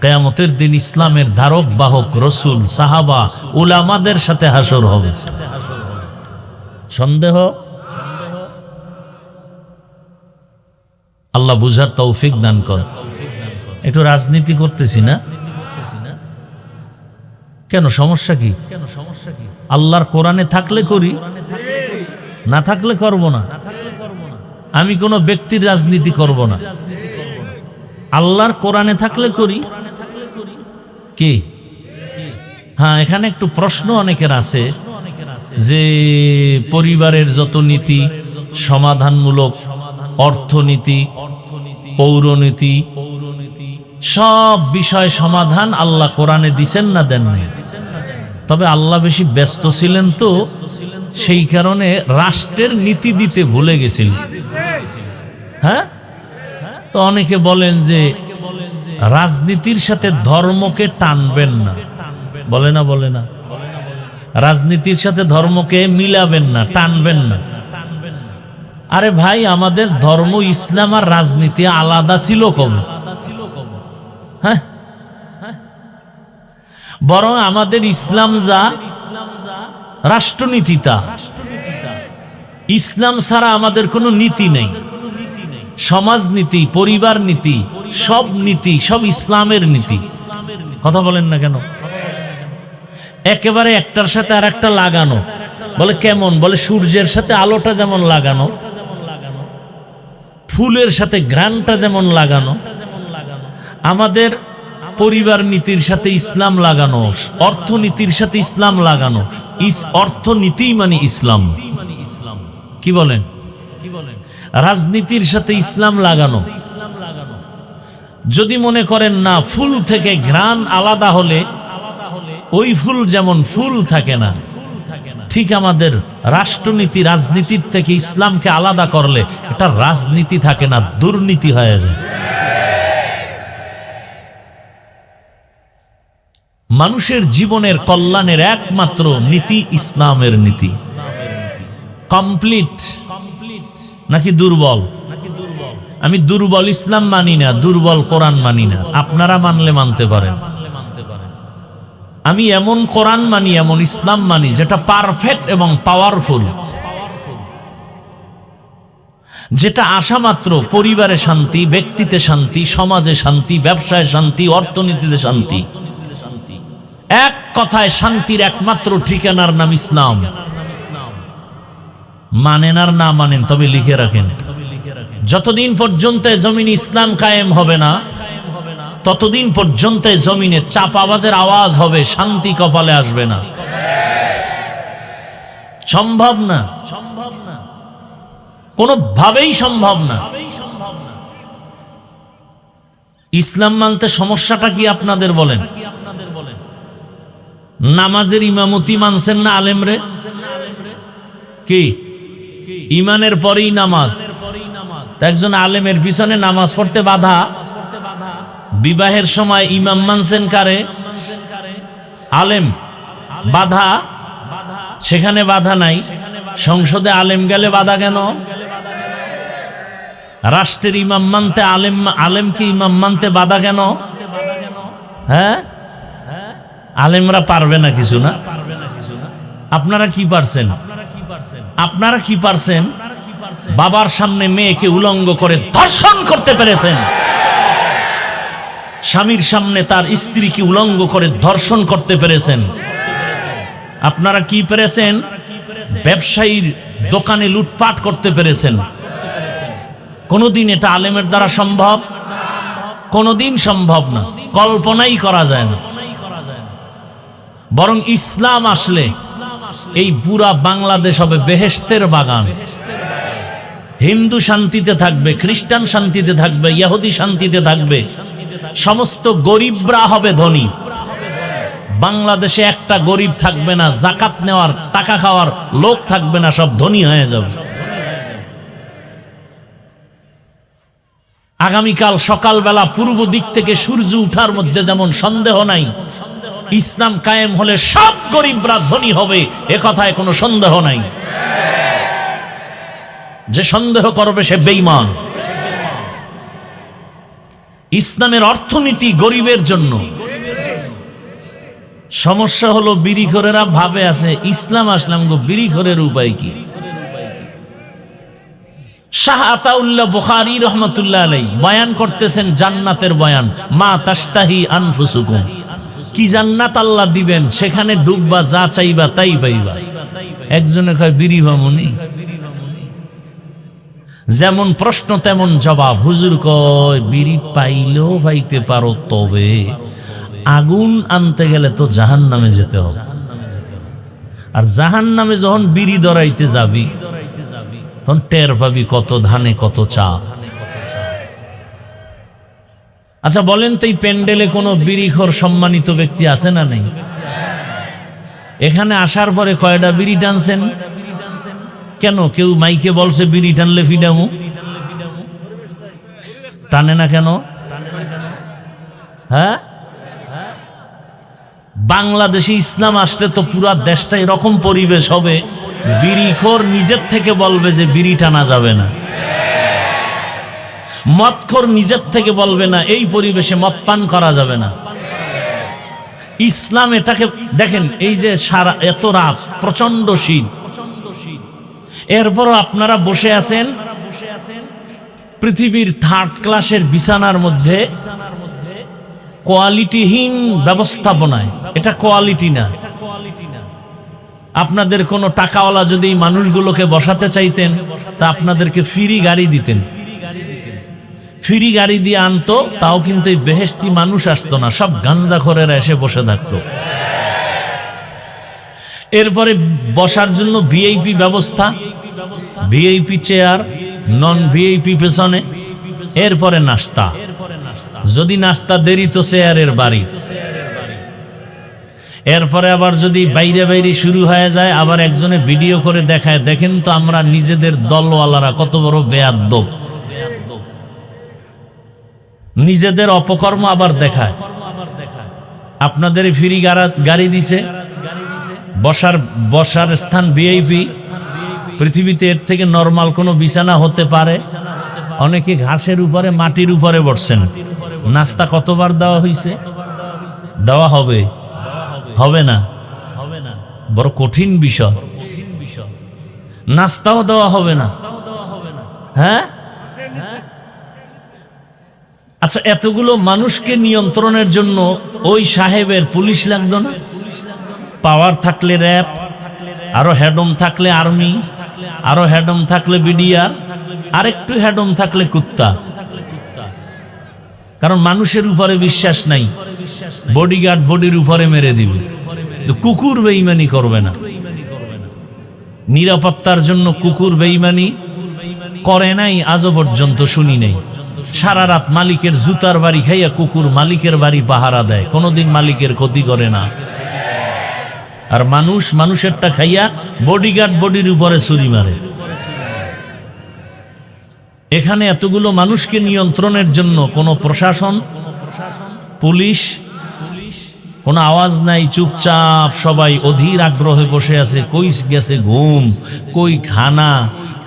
কিয়ামতের দিন ইসলামের ধারক বাহক রসুল, সাহাবা, উলামাদের সাথে হাসর হবে। সন্দেহ? আল্লাহ বুঝার তৌফিক দান কর। একটু রাজনীতি করতেছি না কেন? সমস্যা কি? আল্লাহর কোরআনে থাকলে করি, না থাকলে করব না। আমি কোনো ব্যক্তির রাজনীতি করব না, আল্লাহর কোরআনে থাকলে করি। কি? হ্যাঁ, এখানে একটু প্রশ্ন অনেকের আছে যে পরিবারের যত নীতি, সমাধানমূলক, অর্থনীতি, পৌরনীতি, সব বিষয় সমাধান আল্লাহ কোরআনে দিছেন না দেন নাই? তবে আল্লাহ বেশি ব্যস্ত ছিলেন তো, সেই কারণে রাষ্ট্রের নীতি দিতে ভুলে গেছিলেন। হ্যাঁ, তো অনেকে বলেন যে রাজনীতির সাথে ধর্মকে টানবেন না, বলে না? বলে না? রাজনীতির সাথে ধর্মকে মিলাবেন না, টানবেন না। আরে ভাই, আমাদের ধর্ম ইসলাম আর রাজনীতি আলাদা ছিল কবে? হ্যাঁ, বরং আমাদের ইসলাম যা, রাষ্ট্রনীতি তা। ইসলাম ছাড়া আমাদের কোনো নীতি নেই। সমাজনীতি, পরিবার নীতি, সব নীতি, সব ইসলামের নীতি। কথা বলেন না কেন? একেবারে একটার সাথে আর একটা লাগানো। বলে কেমন? বলে সূর্যের সাথে আলোটা যেমন লাগানো, ফুলের সাথে ঘ্রাণটা যেমন লাগানো, আমাদের পরিবার নীতির সাথে ইসলাম লাগানো, অর্থনীতির সাথে ইসলাম লাগানো। অর্থনীতি মানে ইসলাম। কি বলেন? রাজনীতির সাথে ইসলাম লাগানো। যদি মনে করেন না ফুল থেকে ঘ্রাণ আলাদা হলে ওই ফুল যেমন ফুল থাকে না, ঠিক আমাদের রাষ্ট্রনীতি, রাজনীতির থেকে ইসলামকে আলাদা করলে এটা রাজনীতি থাকে না, দুর্নীতি হয়ে যায়। মানুষের জীবনের কল্যাণের একমাত্র নীতি ইসলামের নীতি। কমপ্লিট নাকি দুর্বল? আমি দুর্বল ইসলাম মানি না, দুর্বল কোরআন মানি না। আপনারা মানলে মানতে পারেন। আমি এমন কোরআন মানি, এমন ইসলাম মানি যেটা পারফেক্ট এবং পাওয়ারফুল। যেটা আশা মাত্র পরিবারে শান্তি, ব্যক্তিতে শান্তি, সমাজে শান্তি, ব্যবসায় শান্তি, অর্থনীতিতে শান্তি। এক কথায় শান্তির একমাত্র ঠিকানার নাম ইসলাম। মানেন আর না মানেন, তবে লিখে রাখেন, যতদিন পর্যন্ত জমিনে ইসলাম কায়েম হবে না ততদিন পর্যন্ত জমিনে চাপাবাজের আওয়াজ হবে, শান্তি কপালে আসবে না। সম্ভব না, কোনোভাবেই সম্ভব না। ইসলাম মানতে সমস্যাটা কি আপনাদের বলেন? নামাজের ইমামতি মানছেন না আলেমরে? কি ইমানের পরেই নামাজ? একজন আলেমের পিছনে নামাজ পড়তে বাধা। বিবাহের সময় ইমাম মানছেন কারে? আলেম। বাধা সেখানে বাধা নাই, সংসদে আলেম গেলে বাধা কেন? রাষ্ট্রের ইমাম মানতে আলেমকে ইমাম মানতে বাধা কেন? হ্যাঁ, আলেমরা পারবে না কিছু না? আপনারা কি পারছেন? আপনারা কি পারছেন? বাবার সামনে মেয়েকে উলঙ্গ করে ধর্ষণ করতে পেরেছেন। স্বামীর সামনে তার স্ত্রীকে উলঙ্গ করে ধর্ষণ করতে পেরেছেন। আপনারা কি পেরেছেন? ব্যবসায়ীর দোকানে লুটপাট করতে পেরেছেন। কোনদিন এটা আলেমের দ্বারা সম্ভব? কোনদিন সম্ভব না, কল্পনাই করা যায় না। বরং ইসলাম আসলে এই পুরা বাংলাদেশ হবে বেহেশতের বাগান। হিন্দু শান্তিতে থাকবে, খ্রিস্টান শান্তিতে থাকবে, ইহুদি শান্তিতে থাকবে, সমস্ত গরিবরা হবে ধনী। বাংলাদেশে একটা গরিব থাকবে না, জাকাত নেওয়ার টাকা খাওয়ার লোক থাকবে না, সব ধনী হয়ে যাবে। আগামীকাল সকালবেলা পূর্ব দিক থেকে সূর্য উঠার মধ্যে যেমন সন্দেহ নাই, ইসলাম কায়েম হলে সব গরিবরা ধনী হবে, এ কথায় কোনো সন্দেহ নাই। যে সন্দেহ করবে সে বেঈমান। ইসলামের অর্থনীতি গরিবের জন্য। সমস্যা হলো বিড়িখোরেরা ভাবে আছে ইসলাম আসলাম গো, বিড়িখোরের উপায় কি? শাহ আতাউল্লাহ বুখারী রহমাতুল্লাহ আলাইহি বয়ান করতেছেন জান্নাতের বয়ান, মা তাশতাহি আনফুসুকুম। কি জান্নাত আল্লাহ দিবেন, সেখানে ডুববা, যা চাইবা তাই পাইবা। একজনে কয় বিড়ি ভামুনি। যেমন প্রশ্ন তেমন জবাব। হুজুর কয় বিড়ি পাইলেও পাইতে পারো, তবে আগুন আনতে গেলে তো জাহান্নামে যেতে হবে। আর জাহান্নামে যখন বিড়ি ধরাইতে যাবি তখন টের পাবি কত ধানে কত চা। আচ্ছা বলেন তো, এই প্যান্ডেলে কোনো বিড়িখোর সম্মানিত ব্যক্তি আছে না নেই? এখানে আসার পরে কয়টা বিড়ি টানছেন? কেন কেউ মাইকে বলছে বিড়ি টানলে ফিডামু? টানে না কেন? হ্যাঁ, বাংলাদেশে ইসলাম আসলে তো পুরা দেশটা এরকম পরিবেশ হবে, বিড়িখোর নিজের থেকে বলবে যে বিড়ি টানা যাবে না, মদখোর নিজের থেকে বলবে না এই পরিবেশে মদ পান করা যাবে না। ইসলাম এটাকে দেখেন, এই যে সারা এত রাত প্রচন্ড শীত, এরপরও আপনারা বসে আছেন পৃথিবীর থার্ড ক্লাসের বিছানার মধ্যে, কোয়ালিটিহীন ব্যবস্থাপনায়। এটা কোয়ালিটি না। আপনাদের কোনো টাকাওয়ালা যদি এই মানুষগুলোকে বসাতে চাইতেন তা আপনাদেরকে ফ্রি গাড়ি দিতেন, ফ্রি গাড়ি দিয়ে আনতো, তাও কিন্তু এই বেহেশতি মানুষ আসতো না, সব গাঞ্জাখোরেরা এসে বসে থাকতো। এরপরে বসার জন্য ভিআইপি ব্যবস্থা, ভিআইপি চেয়ার, নন ভিআইপি পেছনে, এরপরে নাস্তা। যদি নাস্তা দেরি তো চেয়ারের বাড়ি। এরপরে আবার যদি বাইরে বাইরে শুরু হয়ে যায়, আবার একজনে ভিডিও করে দেখায়, দেখেন তো আমরা নিজেদের দলওয়ালারা কত বড় বেয়াদ্দব। নিজেদের অপকর্ম আবার দেখায়। আপনাদের ফ্রি গাড়ি দিছে, বসার স্থান ভিআইপি। পৃথিবীতে এর থেকে নরমাল কোনো বিছানা হতে পারে? অনেকে ঘাসের উপরে, মাটির উপরে বসছেন। নাস্তা কতবার দেওয়া হয়েছে? দেওয়া হবে? হবে না, বড় কঠিন বিষয়। নাস্তাও দেওয়া হবে না। হ্যাঁ, আচ্ছা, এতগুলো মানুষকে নিয়ন্ত্রণের জন্য ওই সাহেবের পুলিশ লাগতো না? পাওয়ার থাকলে র্যাব, আরো হেডম থাকলে আর্মি, আরো হেডম থাকলে বিডিআর, আরেকটু হেডম থাকলে কুত্তা। কারণ মানুষের উপরে বিশ্বাস নাই, বডিগার্ড বডির উপরে মেরে দিবে। কুকুর বেঈমানি করবে না, নিরাপত্তার জন্য কুকুর বেঈমানি করে নাই, আজও পর্যন্ত শুনি নাই। সারা রাত মালিকের জুতার বাড়ি খাইয়া কুকুর মালিকের বাড়ি পাহারা দেয়, কোনোদিন মালিকের ক্ষতি করে না। আর মানুষ মানুষেরটা খাইয়া বডিগার্ড বডির উপরে ছুরি মারে। এখানে এতগুলো মানুষকে নিয়ন্ত্রণের জন্য কোনো প্রশাসন, পুলিশ, কোনো আওয়াজ নাই, চুপচাপ সবাই অধীর আগ্রহে বসে আছে। কই গেছে ঘুম, কই খানা,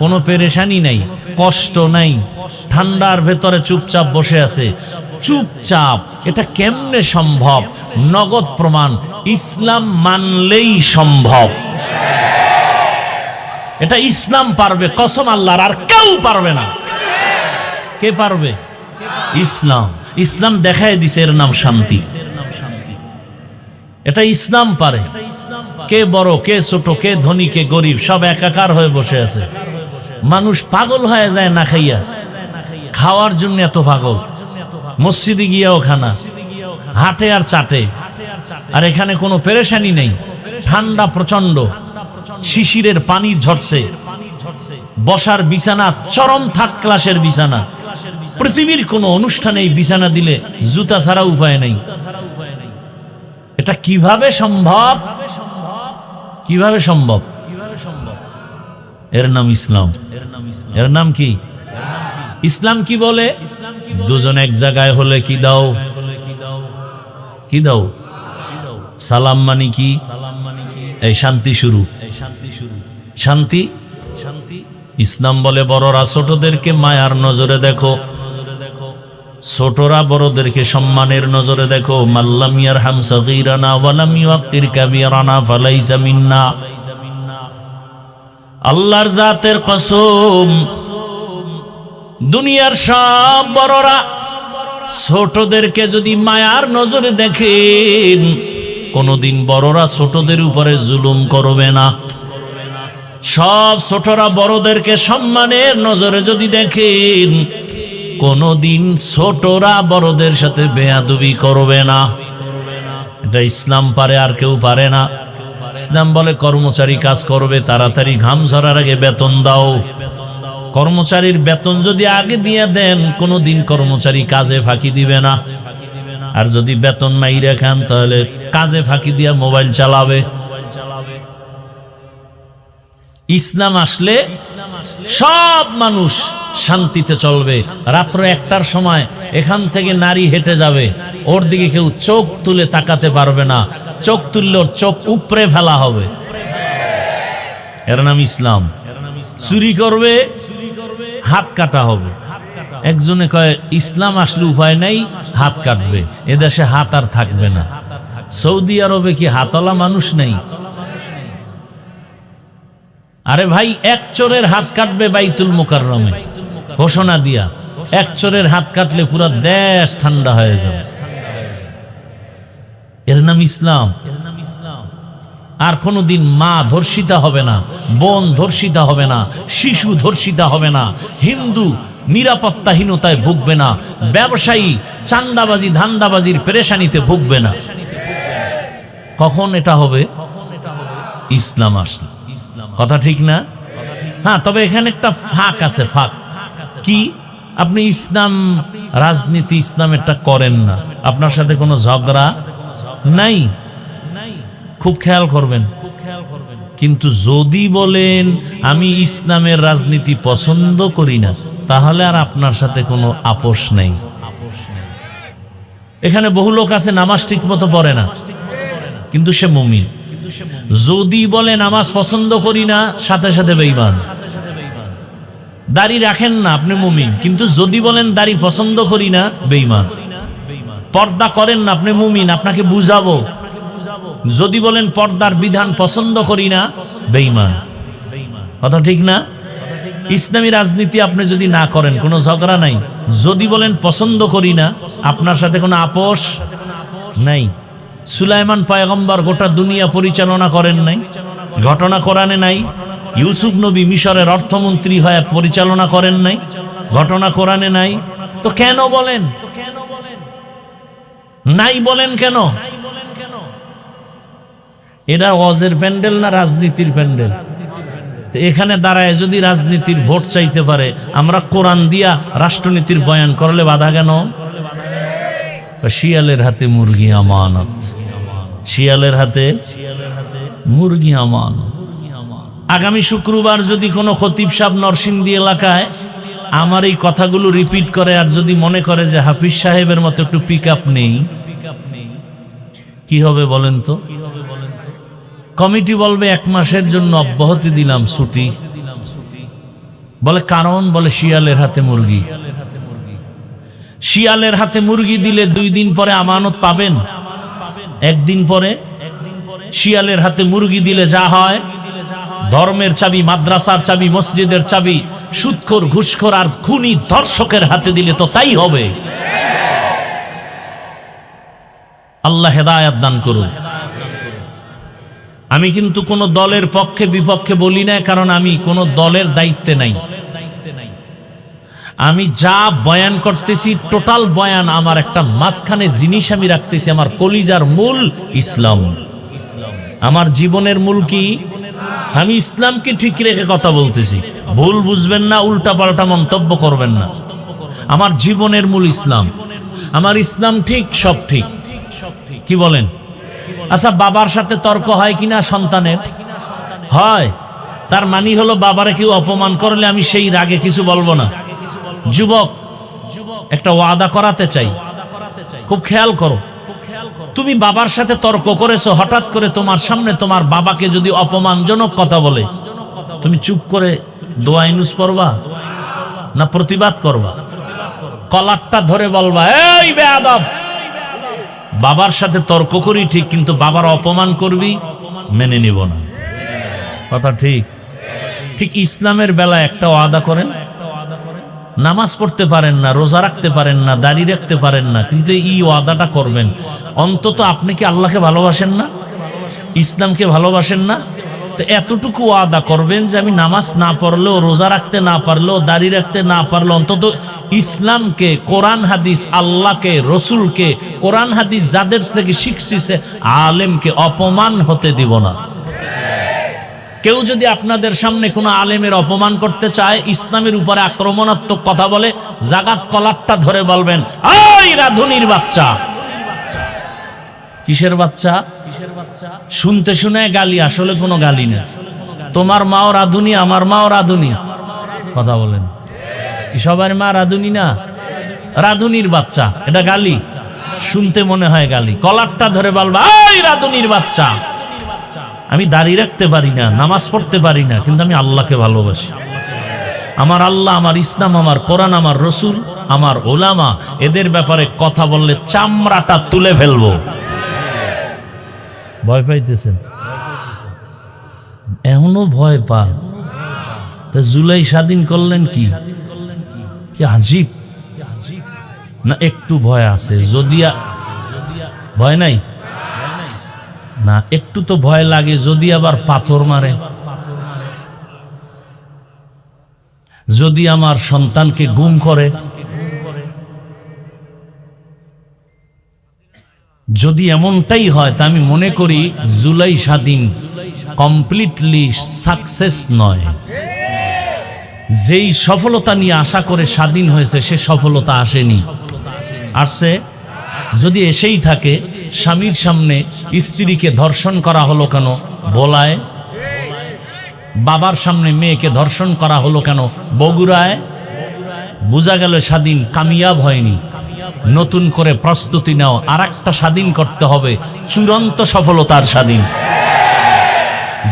কোনো পেরেশানি নাই, কষ্ট নাই, ঠান্ডার ভেতরে চুপচাপ বসে আছে, চুপচাপ। এটা কেমনে সম্ভব? নগদ প্রমাণ, ইসলাম মানলেই সম্ভব। এটা ইসলাম পারবে, কসম আল্লাহর, আর কেউ পারবে না। কে পারবে? ইসলাম। ইসলাম দেখায় দিছে, এর নাম শান্তি। এটা ইসলাম পারে। কে বড়, কে ছোট, কে ধনী, কে গরিব, সব একাকার হয়ে বসে আছে। মানুষ পাগল হয়ে যায় না খাইয়া, খাওয়ার জন্য এত পাগল। মসজিদে গিয়াও খানা, হাটে আর চাটে। আর এখানে কোনো পেরেশানি নেই, ঠান্ডা প্রচন্ড, শিশিরের পানি ঝরছে, বসার বিছানা চরম থার্ড ক্লাসের বিছানা। পৃথিবীর কোনো অনুষ্ঠানে এই বিছানা দিলে জুতা ছাড়া উপায় নেই। এটা কিভাবে সম্ভব? কিভাবে সম্ভব? এর নাম ইসলাম। এর নাম কি? ইসলাম কি বলে? দুজন এক জায়গায় হলে কি দাও? কি দাও? সালাম মানে কি? এই শান্তি শুরু। শান্তি, শান্তি। ইসলাম বলে বড়রা ছোটদেরকে মায়ার নজরে দেখো, ছোটরা বড়দেরকে সম্মানের নজরে দেখো। মাল্লাম ইয়ারহাম সগীরানা ওয়ালাম ইউক্কির কাবীরানা ফালাইসা মিন্না। আল্লাহর জাতের কসম, দুনিয়ার সব বড়রা ছোটদেরকে যদি মায়ার নজরে দেখেন, কোনদিন বড়রা ছোটদের উপরে জুলুম করবে না। সব ছোটরা বড়দেরকে সম্মানের নজরে যদি দেখেন, কোনদিন ছোটরা বড়দের সাথে বেয়াদবি করবে না। এটা ইসলাম পারে, আর কেউ পারে না। ইসলাম বলে কর্মচারী কাজ করবে, তাড়াতাড়ি ঘাম ঝরার আগে বেতন দাও। কর্মচারীর বেতন যদি আগে দিয়ে দেন, কোনোদিন কর্মচারী কাজে ফাঁকি দিবে না। আর যদি বেতন মাইরা খান, তাহলে কাজে ফাঁকি দিয়া মোবাইল চালাবে। ইসলাম আসলে সব মানুষ শান্তিতে চলবে। রাত্র 1টার সময় এখান থেকে নারী হেঁটে যাবে, ওর দিকে কেউ চোখ তুলে তাকাতে পারবে না। চোখ তুললে ওর চোখ উপড়ে ফেলা হবে। এর নাম ইসলাম। চুরি করবে, হাত কাটা হবে। একজনে কয় ইসলাম আসলে উপায় নাই, হাত কাটবে। এদেশে হাত আর থাকবে না। সৌদি আরবে কি হাতওয়ালা মানুষ নেই? আরে ভাই, এক চোরের হাত কাটবে বাইতুল মুকাররমে ঘোষণা দিয়া। এক চোরের হাত কাটলে পুরো দেশ ঠান্ডা হয়ে যাবে। এর নাম ইসলাম। আর কোনোদিন মা ধর্ষিতা হবে না, বোন ধর্ষিতা হবে না, শিশু ধর্ষিতা হবে না, হিন্দু নিরাপত্তাহীনতায় ভুগবে না, ব্যবসায়ী চান্দাবাজি ধান্দাবাজির পেরেশানিতে ভুগবে না। কখন এটা হবে? ইসলাম আসলে। কথা ঠিক না? হ্যাঁ, তবে এখানে একটা ফাঁক আছে। ফাঁক কি? আপনি ইসলাম রাজনীতি ইসলামেরটা করেন না, আপনার সাথে কোনো ঝগড়া নাই, খুব খেয়াল করবেন। কিন্তু যদি বলেন আমি ইসলামের রাজনীতি পছন্দ করি না, তাহলে আর আপনার সাথে কোনো আপোষ নেই। এখানে বহু লোক আছে নামাজ ঠিক মতো পড়ে না, কিন্তু সে মুমিন। যদি বলে নামাজ পছন্দ করি না, সাথে সাথে বেঈমান। দাড়ি রাখেন না, আপনি মুমিন, কিন্তু যদি বলেন দাড়ি পছন্দ করি না, বেঈমান। পর্দা করেন না, আপনি মুমিন, আপনাকে বুঝাবো। যদি বলেন পর্দার বিধান পছন্দ করি না, বেঈমান। কথা ঠিক না? ইসলামী রাজনীতি আপনি যদি না করেন কোনো ঝগড়া নাই, যদি বলেন পছন্দ করি না, আপনার সাথে কোনো আপোষ নাই। সুলাইমান পয়গম্বর গোটা দুনিয়া পরিচালনা করেন নাই, ঘটনা কোরআনে নাই। ইউসুফ নবী মিশরের অর্থমন্ত্রী হয়ে পরিচালনা করেন নাই, ঘটনা কোরআনে নাই। তো কেন বলেন নাই, বলেন কেন? এটা ওয়াজের প্যান্ডেল না রাজনীতির প্যান্ডেল? তো এখানে দাঁড়ায় যদি রাজনীতির ভোট চাইতে পারে, আমরা কোরআন দিয়া রাষ্ট্রনীতির বয়ান করলে বাধা কেন? শিয়ালের হাতে মুরগি আমানত, শিয়ালের হাতে মুরগি আমানত। আগামী শুক্রবার যদি কোনো খতিব সাহেব নরসিংদী এলাকায় আমার এই কথাগুলো রিপিট করে আর যদি মনে করে যে হাফিজ সাহেবের মতো একটু পিক আপ নেই, কি হবে বলেন তো? কমিটি বলবে 1 মাসের জন্য অব্যাহতি দিলাম, ছুটি। বলে কারণ, বলে শিয়ালের হাতে মুরগি। শিয়ালের হাতে মুরগি দিলে 2 দিন পরে আমানত পাবেন, 1 দিন পরে। শিয়ালের হাতে মুরগি দিলে যা হয়, ধর্মের চাবি, মাদ্রাসার চাবি, মসজিদের চাবি সুদখোর, ঘুষখোর আর খুনি ধর্ষকের হাতে দিলে তো তাই হবে। আল্লাহ হেদায়েত দান করুন। আমি কিন্তু কোনো দলের পক্ষে বিপক্ষে বলি না, কারণ আমি কোনো দলের দায়িত্বে নাই। আমি যা বয়ান করতেছি টোটাল বয়ান আমার একটা মাঝখানে জিনিস আমি রাখতেছি, আমার কলিজার মূল ইসলাম। আমার জীবনের মূল কি? আমি ইসলামকে ঠিক রেখে কথা বলতেছি, ভুল বুঝবেন না, উল্টা পাল্টা মন্তব্য করবেন না। আমার জীবনের মূল ইসলাম, আমার ইসলাম ঠিক, সব ঠিক। কি বলেন? আচ্ছা, বাবার সাথে তর্ক হয় কিনা সন্তানের? হয়। তার মানে হলো বাবারে কেউ অপমান করলে আমি সেই রাগে কিছু বলবো না। যুবক, একটা ওয়াদা করাতে চাই, খুব খেয়াল করো। তুমি বাবার সাথে তর্ক করেছো, হঠাৎ করে তোমার সামনে তোমার বাবাকে যদি অপমানজনক কথা বলে, তুমি চুপ করে দোয়া ইনুস পড়বা না প্রতিবাদ করবা? কলারটা ধরে বলবা, এই বেয়াদব, বাবার সাথে তর্ক করি ঠিক, কিন্তু বাবার অপমান করবি, মেনে নিব না। কথা ঠিক? ঠিক ইসলামের বেলায় একটা ওয়াদা করেন, নামাজ পড়তে পারেন না, রোজা রাখতে পারেন না, দাড়ি রাখতে পারেন না, কিন্তু এই ওয়াদাটা করবেন। অন্তত আপনি কি আল্লাহকে ভালোবাসেন না? ইসলামকে ভালোবাসেন না? তো এতটুকু ওয়াদা করবেন যে আমি নামাজ না পড়লেও, রোজা রাখতে না পারলেও, দাড়ি রাখতে না পারলেও অন্তত ইসলামকে, কোরআন হাদিস, আল্লাহকে, রসুলকে, কোরআন হাদিস যাদের থেকে শিখছি সে আলেমকে অপমান হতে দিব না। কেউ যদি আপনাদের সামনে কোনো আলেমের অপমান করতে চায়, ইসলামের উপরে আক্রমণাত্মক কথা বলে, জাগাত কলারটা ধরে বলবেন, ওই রাধুনির বাচ্চা। কিসের বাচ্চা? শুনতে শুনে গালি, আসলে কোনো গালি না। তোমার মাও রাধুনি, আমার মাও রাধুনি। কথা বলেন, সবার মা রাধুনি না? রাধুনির বাচ্চা, এটা গালি? শুনতে মনে হয় গালি। কলারটা ধরে বলবা, ওই রাধুনির বাচ্চা। আমি দাড়ি রাখতে পারি না, নামাজ পড়তে পারি না, কিন্তু আমি আল্লাহকে ভালোবাসি। আমার আল্লাহ, আমার ইসলাম, আমার কোরআন, আমার রসুল, আমার ওলামা, এদের ব্যাপারে কথা বললে চামড়াটা তুলে ফেলবো। ভয় পাইতেছেন? এখনো ভয় পান? তা জুলাই স্বাধীন করলেন কি? কি আজীব না? একটু ভয় আছে? যদি ভয় নাই না, একটু তো ভয় লাগে যদি আবার পাথর মারে, যদি আমার সন্তানকে গুম করে, যদি এমনটাই হয়, তা আমি মনে করি জুলাই স্বাধীন কমপ্লিটলি সাকসেস নয়। যেই সফলতা নিয়ে আশা করে স্বাধীন হয়েছে, সে সফলতা আসেনি। আসছে যদি এসেই থাকে, স্বামীর সামনে স্ত্রীকে ধর্ষণ করা হলো কেন ভোলায়? বাবার সামনে মেয়েকে ধর্ষণ করা হলো কেন বগুড়ায়? বোঝা গেল স্বাধীন কামিয়াব হয়নি। নতুন করে প্রস্তুতি নাও, আর একটা স্বাধীন করতে হবে, চূড়ান্ত সফলতার স্বাধীন।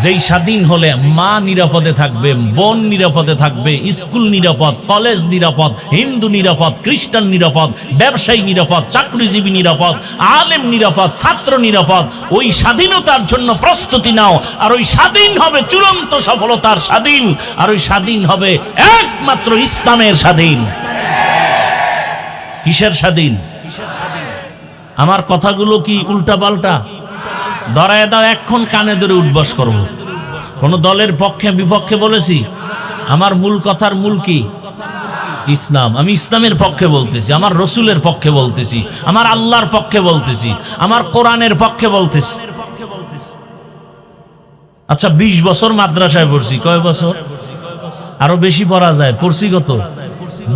যেই স্বাধীন হলে মা নিরাপদে থাকবে, বোন নিরাপদে থাকবে, স্কুল নিরাপদ, কলেজ নিরাপদ, হিন্দু নিরাপদ, খ্রিস্টান নিরাপদ, ব্যবসায়ী নিরাপদ, চাকরিজীবী নিরাপদ, আলেম নিরাপদ, ছাত্র নিরাপদ। ওই স্বাধীনতার জন্য প্রস্তুতি নাও, আর ওই স্বাধীন হবে চূড়ান্ত সফলতার স্বাধীন, আর ওই স্বাধীন হবে একমাত্র ইসলামের স্বাধীন। কিসের স্বাধীন? আমার কথাগুলো কি উল্টাপাল্টা? ধরায় দাও, এখন কানে ধরে উঠবস করব। কোন দলের পক্ষে বিপক্ষে বলেছি? আমার মূল কথার মূল কি? ইসলাম। আমি ইসলামের পক্ষে বলতেছি, আমার রসুলের পক্ষে বলতেছি, আমার আল্লাহর পক্ষে বলতেছি, আমার কোরআনের পক্ষে বলতেছি। আচ্ছা, 20 বছর মাদ্রাসায় পড়ছি। কয় বছর? আরো বেশি পড়া যায়। পড়ছি কত?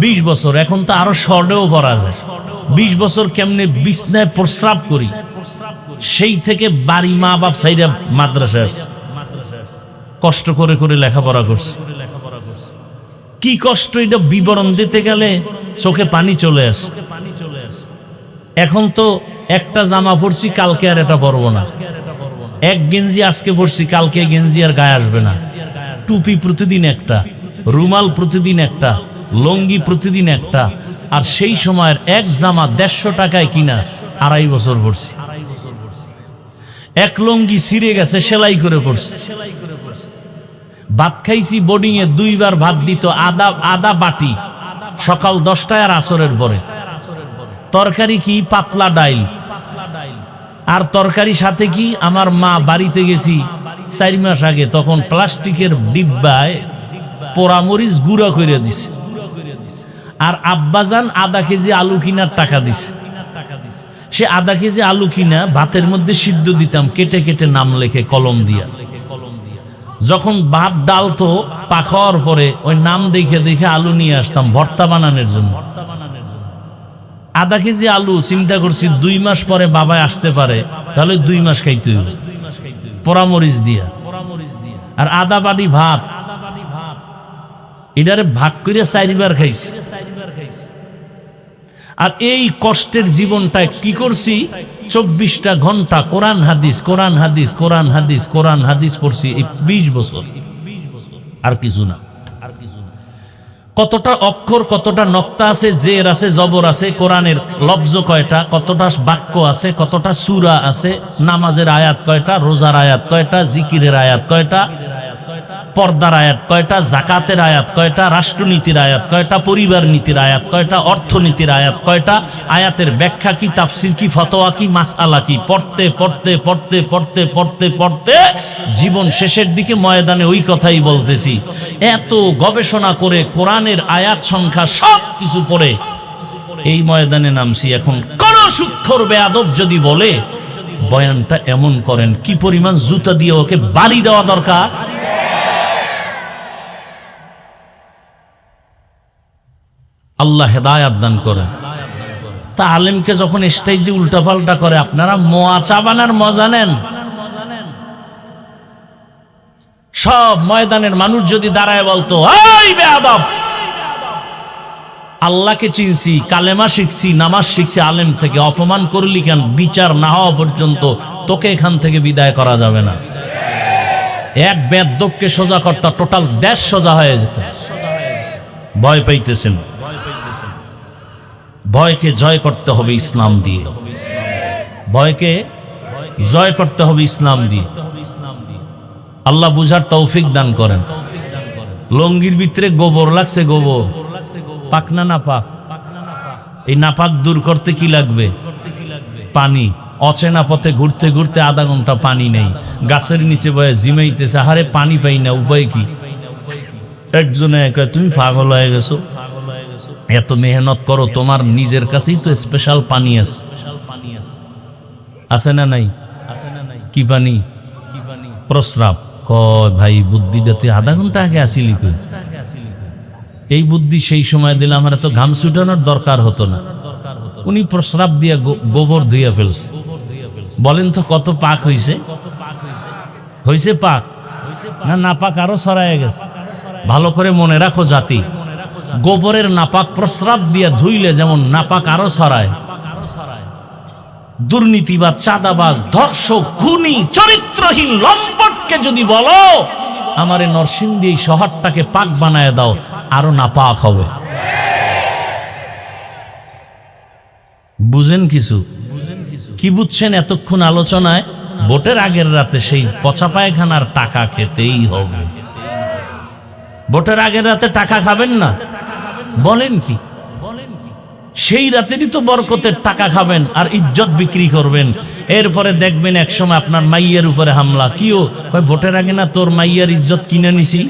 20 বছর। এখন তো আরো শর্টেও পড়া যায়। 20 বছর কেমনে বিছনায় প্রস্রাব করি, সেই থেকে বাড়ি মা বাপ সাইরা মাদ্রাসায় আসছে, কষ্ট করে করে লেখাপড়া করছে। কি কষ্ট, এটা বিবরণ দিতে গেলে চোখে পানি চলে আসে। এখন তো একটা জামা পরছি, কালকে আর এটা পরবো না। এক গেঞ্জি আজকে পরছি, কালকে গেঞ্জি আর গায়ে আসবে না। টুপি প্রতিদিন একটা, রুমাল প্রতিদিন একটা, লঙ্গি প্রতিদিন একটা। আর সেই সময়ের এক জামা 150 টাকায় কিনা 2.5 বছর পরছি। এক লঙ্গি ছিঁড়ে গেছে, সেলাই করে পড়ছে। ভাত খাইছি বোর্ডিং এ, 2 বার ভাত দিত, আদা বাটি, সকাল 10টায় আর আসরের পরে। তরকারি কি? পাতলা ডাইল। আর তরকারি সাথে কি? আমার মা বাড়িতে গেছি 4 মাস আগে, তখন প্লাস্টিকের ডিব্বায় পোড়ামরিচ গুঁড়া করে দিছে। আর আব্বাজান আধা কেজি আলু কিনার টাকা দিছে। সে আধা কেজি আলু কিনা ভাতের মধ্যে সিদ্ধ দিতাম, কেটে কেটে নাম লেখে কলম দিয়া। যখন ভাত ডালতো পাখার পরে ওই নাম দেখে দেখে আলু নিয়ে আসতাম ভর্তা বানানোর জন্য। আধা কেজি আলু চিন্তা করছি 2 মাস পরে বাবাই আসতে পারে, তাহলে 2 মাস খাইতে হবে পোড়ামরিচ দিয়া। আর আধা বাটি ভাত, এটারে ভাগ করে 4 বার খাইছি। আর এই কষ্টের জীবনটায় কি করছি? 24টা ঘন্টা কোরআন হাদিস, কোরআন হাদিস, কোরআন হাদিস, কোরআন হাদিস পড়ছি এই 20 বছর। আর কিছু না। কতটা অক্ষর, কতটা নক্তা আছে, জের আছে, জবর আছে, কোরআনের লফজ কয়টা, কতটা বাক্য আছে, কতটা সূরা আছে, নামাজের আয়াত কয়টা, রোজার আয়াত কয়টা, জিকিরের আয়াত কয়টা, পর্দার আয়াত কয়টা, জাকাতের আয়াত কয়টা, রাষ্ট্রনীতির আয়াত কয়টা, পরিবার নীতির আয়াত কয়টা, অর্থনীতির আয়াত কয়টা, আয়াতের ব্যাখ্যা কি, তাফসির কি, ফতোয়া কি, মাসআলা কি, পড়তে পড়তে পড়তে পড়তে পড়তে পড়তে জীবন শেষের দিকে ময়দানে ওই কথাই বলতেছি। এত গবেষণা করে কোরআনের আয়াত সংখ্যা সব কিছু পড়ে এই ময়দানে নামছি। এখন কোন সুক্ষর বেয়াদব যদি বলে বয়ানটা এমন করেন, কি পরিমাণ জুতা দিয়ে ওকে বাড়ি দেওয়া দরকার। আল্লাহ হেদায়াত দান করে। তা আলেমকে যখন স্টেজে উল্টাপাল্টা করে, আপনারা মোয়া চা বানার মজা নেন। সব ময়দানের মানুষ যদি দাঁড়ায় বলতো, এই বেয়াদব, আল্লাহকে চিনছি, কালেমা শিখছি, নামাজ শিখছি, আলেম থেকে অপমান করলি কেন? বিচার না হওয়া পর্যন্ত তোকে এখান থেকে বিদায় করা যাবে না। এক বেয়াদবকে সোজা করতে টোটাল দেশ সোজা হয়ে যেত। ভয় পাইতেছেন? ভয়কে জয় করতে হবে ইসলাম দিয়ে। ভয়কে জয় করতে হবে ইসলাম দিয়ে। আল্লাহ বুঝার তৌফিক দান করেন। লঙ্গির ভিতরে গোবর লাগছে, গোবর পাক না নাপাক? এই নাপাক দূর করতে কি লাগবে? পানি। অচেনা পথে ঘুরতে ঘুরতে আধা ঘন্টা পানি নেই, গাছের নিচে বয়ে জিমাইতেছে, আহারে পানি পাই না, উপায় কি? একজনে কয়, তুমি পাগল হয়ে গেছো, এত মেহনত করো, তোমার নিজের কাছেই তো স্পেশাল পানি আছে না নাই? কি পানি? প্রস্রাব। কয় ভাই, বুদ্ধিটাতে আধা ঘন্টা আগে আসিলি কই? এই বুদ্ধি সেই সময় দিলে আমার এত ঘাম ছুটানোর দরকার হতো না। উনি প্রস্রাব দিয়ে গোবর ধুয়ে ফেলছে। বলেন তো কত পাক হইছে? হইছে পাক না নাপাক আরো ছড়ায় গেছে? ভালো করে মনে রাখো জাতি, গোবরের নাপাক প্রস্রাব দিয়ে ধুইলে যেমন নাপাক আরো ছড়ায়, দুর্নীতিবাজ, চাঁদাবাজ, ধর্ষক, খুনি, চরিত্রহীন লম্পটকে যদি বলো আমারে নরসিংদী এই শহরটাকে পাক বানায় দাও, আরো না পাক হবে। বুঝেন কিছু? কি বুঝছেন এতক্ষণ আলোচনায়? ভোটের আগের রাতে সেই পচা পায়খানার টাকা খেতেই হবে। ভোটের আগের রাতে টাকা খাবেন না? বলেন কি? সেই রাতেরই তো বরকতের টাকা খাবেন আর ইজ্জত বিক্রি করবেন। এরপরে দেখবেন একসময় আপনার মাইয়ের উপরে হামলা। কিও কয় ভোটের আগে না তোর মাইয়ার ইজ্জত কিনে নিছি।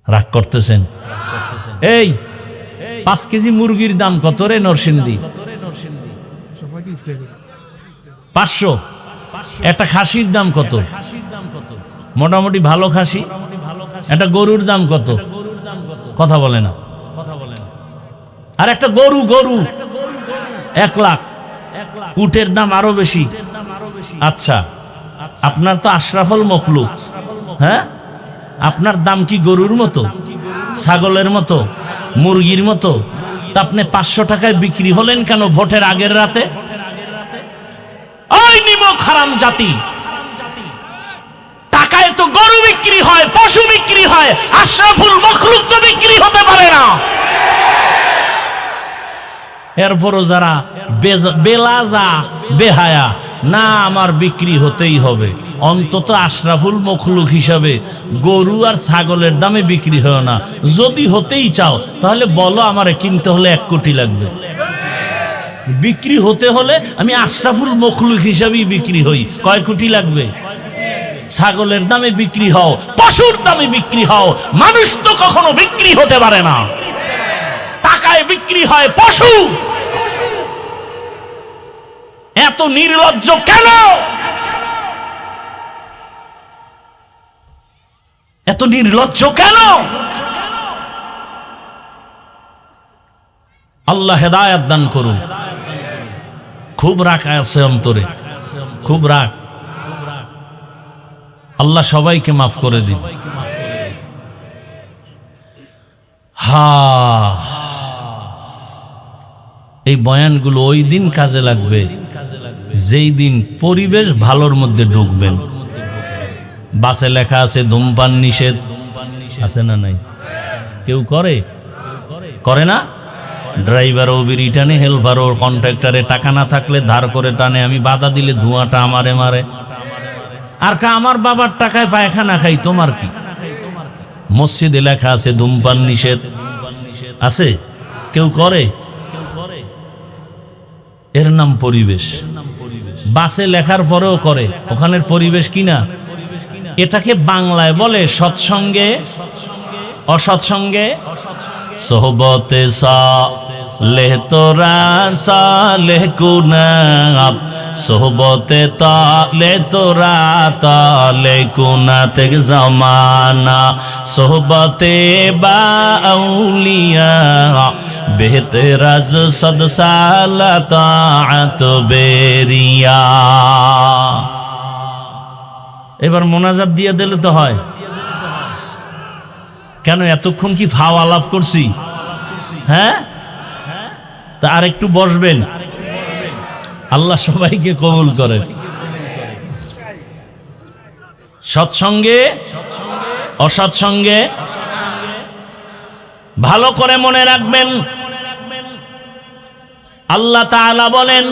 রাগ করতেছেন? এই 5 কেজি মুরগির দাম কত রে নরসিংদী? 500। একটা খাসির দাম কত? মোটামুটি ভালো খাসি। একটা গরুর দাম কত? কথা বলে না। আর একটা গরু 1 লাখ। উটের দাম আরো বেশি। আচ্ছা, আপনার তো আশরাফুল মখলুক, হ্যাঁ? আপনার দাম কি গরুর মতো, ছাগলের মতো, মুরগির মতো? তা আপনি 500 টাকায় বিক্রি হলেন কেন ভোটের আগের রাতে? ওই নিমক হারাম জাতি, টাকায় তো গরু বিক্রি হয়, পশু বিক্রি হয়, আশরাফুল মখলুক তো বিক্রি হতে পারে না। এরপরও যারা বেলাজা, বেহায়া, না আমার বিক্রি হতেই হবে, অন্তত আশরাফুল মখলুক হিসাবে গরু আর ছাগলের দামে বিক্রি হয় না। যদি হতেই চাও তাহলে বলো আমারে কিনতে হলে 1 কোটি লাগবে। বিক্রি হতে হলে আমি আশরাফুল মখলুক হিসাবেই বিক্রি হই। কয় কোটি লাগবে? ছাগলের দামে বিক্রি হও, পশুর দামে বিক্রি হও, মানুষ তো কখনো বিক্রি হতে পারে না। টাকায় বিক্রি হয় পশু। এত নির্লজ্জ কেন? এত নির্লজ্জ কেন? আল্লাহ হেদায়েত দান করুন। খুব রাগ আছে অন্তরে, খুব রাগ। আল্লাহ সবাইকে মাফ করে দিন। এই বয়ানগুলো ওই দিন কাজে লাগবে যেই দিন পরিবেশ ভালোর মধ্যে ঢুকবেন। বাসে লেখা আছে ধূমপান নিষেধ, আছে না নাই? কেউ করে না? ড্রাইভারও বিড়ি টানে, হেল্পারও কন্ট্রাক্টরে টাকা না থাকলে ধার করে টানে। আমি বাধা দিলে ধোঁয়াটা আমারে মারে। আর আমার বাবার টাকায় পায়খানা খাই, তোমার কি? মসজিদে লেখা আছে ধূমপান নিষেধ, আছে? কেউ করে? এর নাম পরিবেশ। বাসে লেখার পরেও করে, ওখানের পরিবেশ কিনা? এটাকে বাংলায় বলে সৎসঙ্গে অসৎসঙ্গে সোহবতে সালেহ তোরা সালেহ কুনাব, সোহবতে তালে তোরা তালে কুনাতে জামানা, সোহবতে বা আউলিয়া বেহতেরাজ সদ সালা তাআত বেরিয়া। এবার মোনাজাত দিয়ে দিলে তো হয়। কেন এতক্ষণ কি ফাও আলাপ করছি? হ্যাঁ, তা আর একটু বসবেন। আল্লাহ সবাইকে কবুল করেন। সৎসঙ্গে অসৎসঙ্গে ভালো করে মনে রাখবেন। আল্লাহ তাআলা বলেন,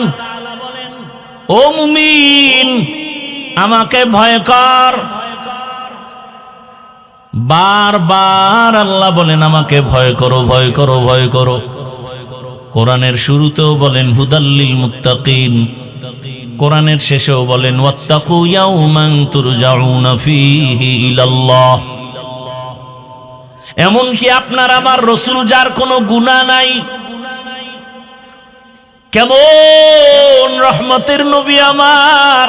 ও মুমিন আমাকে ভয় কর। বারবার আল্লাহ বলেন আমাকে ভয় করো, ভয় করো, ভয় করো। কোরআনের শুরুতেও বলেন হুদাল্লিল মুত্তাকিন, কোরআনের শেষেও বলেন ওয়াত্তাকু ইয়াওমান তুরজাউনা ফীহি ইলাল্লাহ। এমনকি আপনার আমার রাসূল যার কোনো গুনাহ নাই, কেমন রহমতের নবী আমার,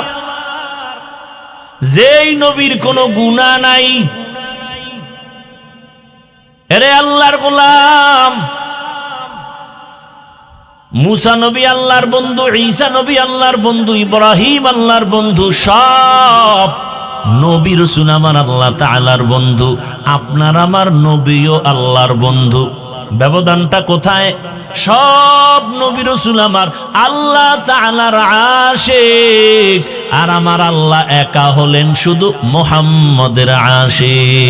যেই নবীর কোনো গুনাহ নাই, এরে আল্লাহর গোলাম, মুসা নবী আল্লাহর বন্ধু, ঈসা নবী আল্লাহর বন্ধু, ইব্রাহিম আল্লাহর বন্ধু, সব নবী রাসূল আমার আল্লাহ তাআলার বন্ধু। আপনার আমার নবীও আল্লাহর বন্ধু। ব্যবধানটা কোথায়? সব নবী রাসূল আমার আল্লাহ তাআলার আশিক, আর আমার আল্লাহ একা হলেন শুধু মুহাম্মদের আশিক।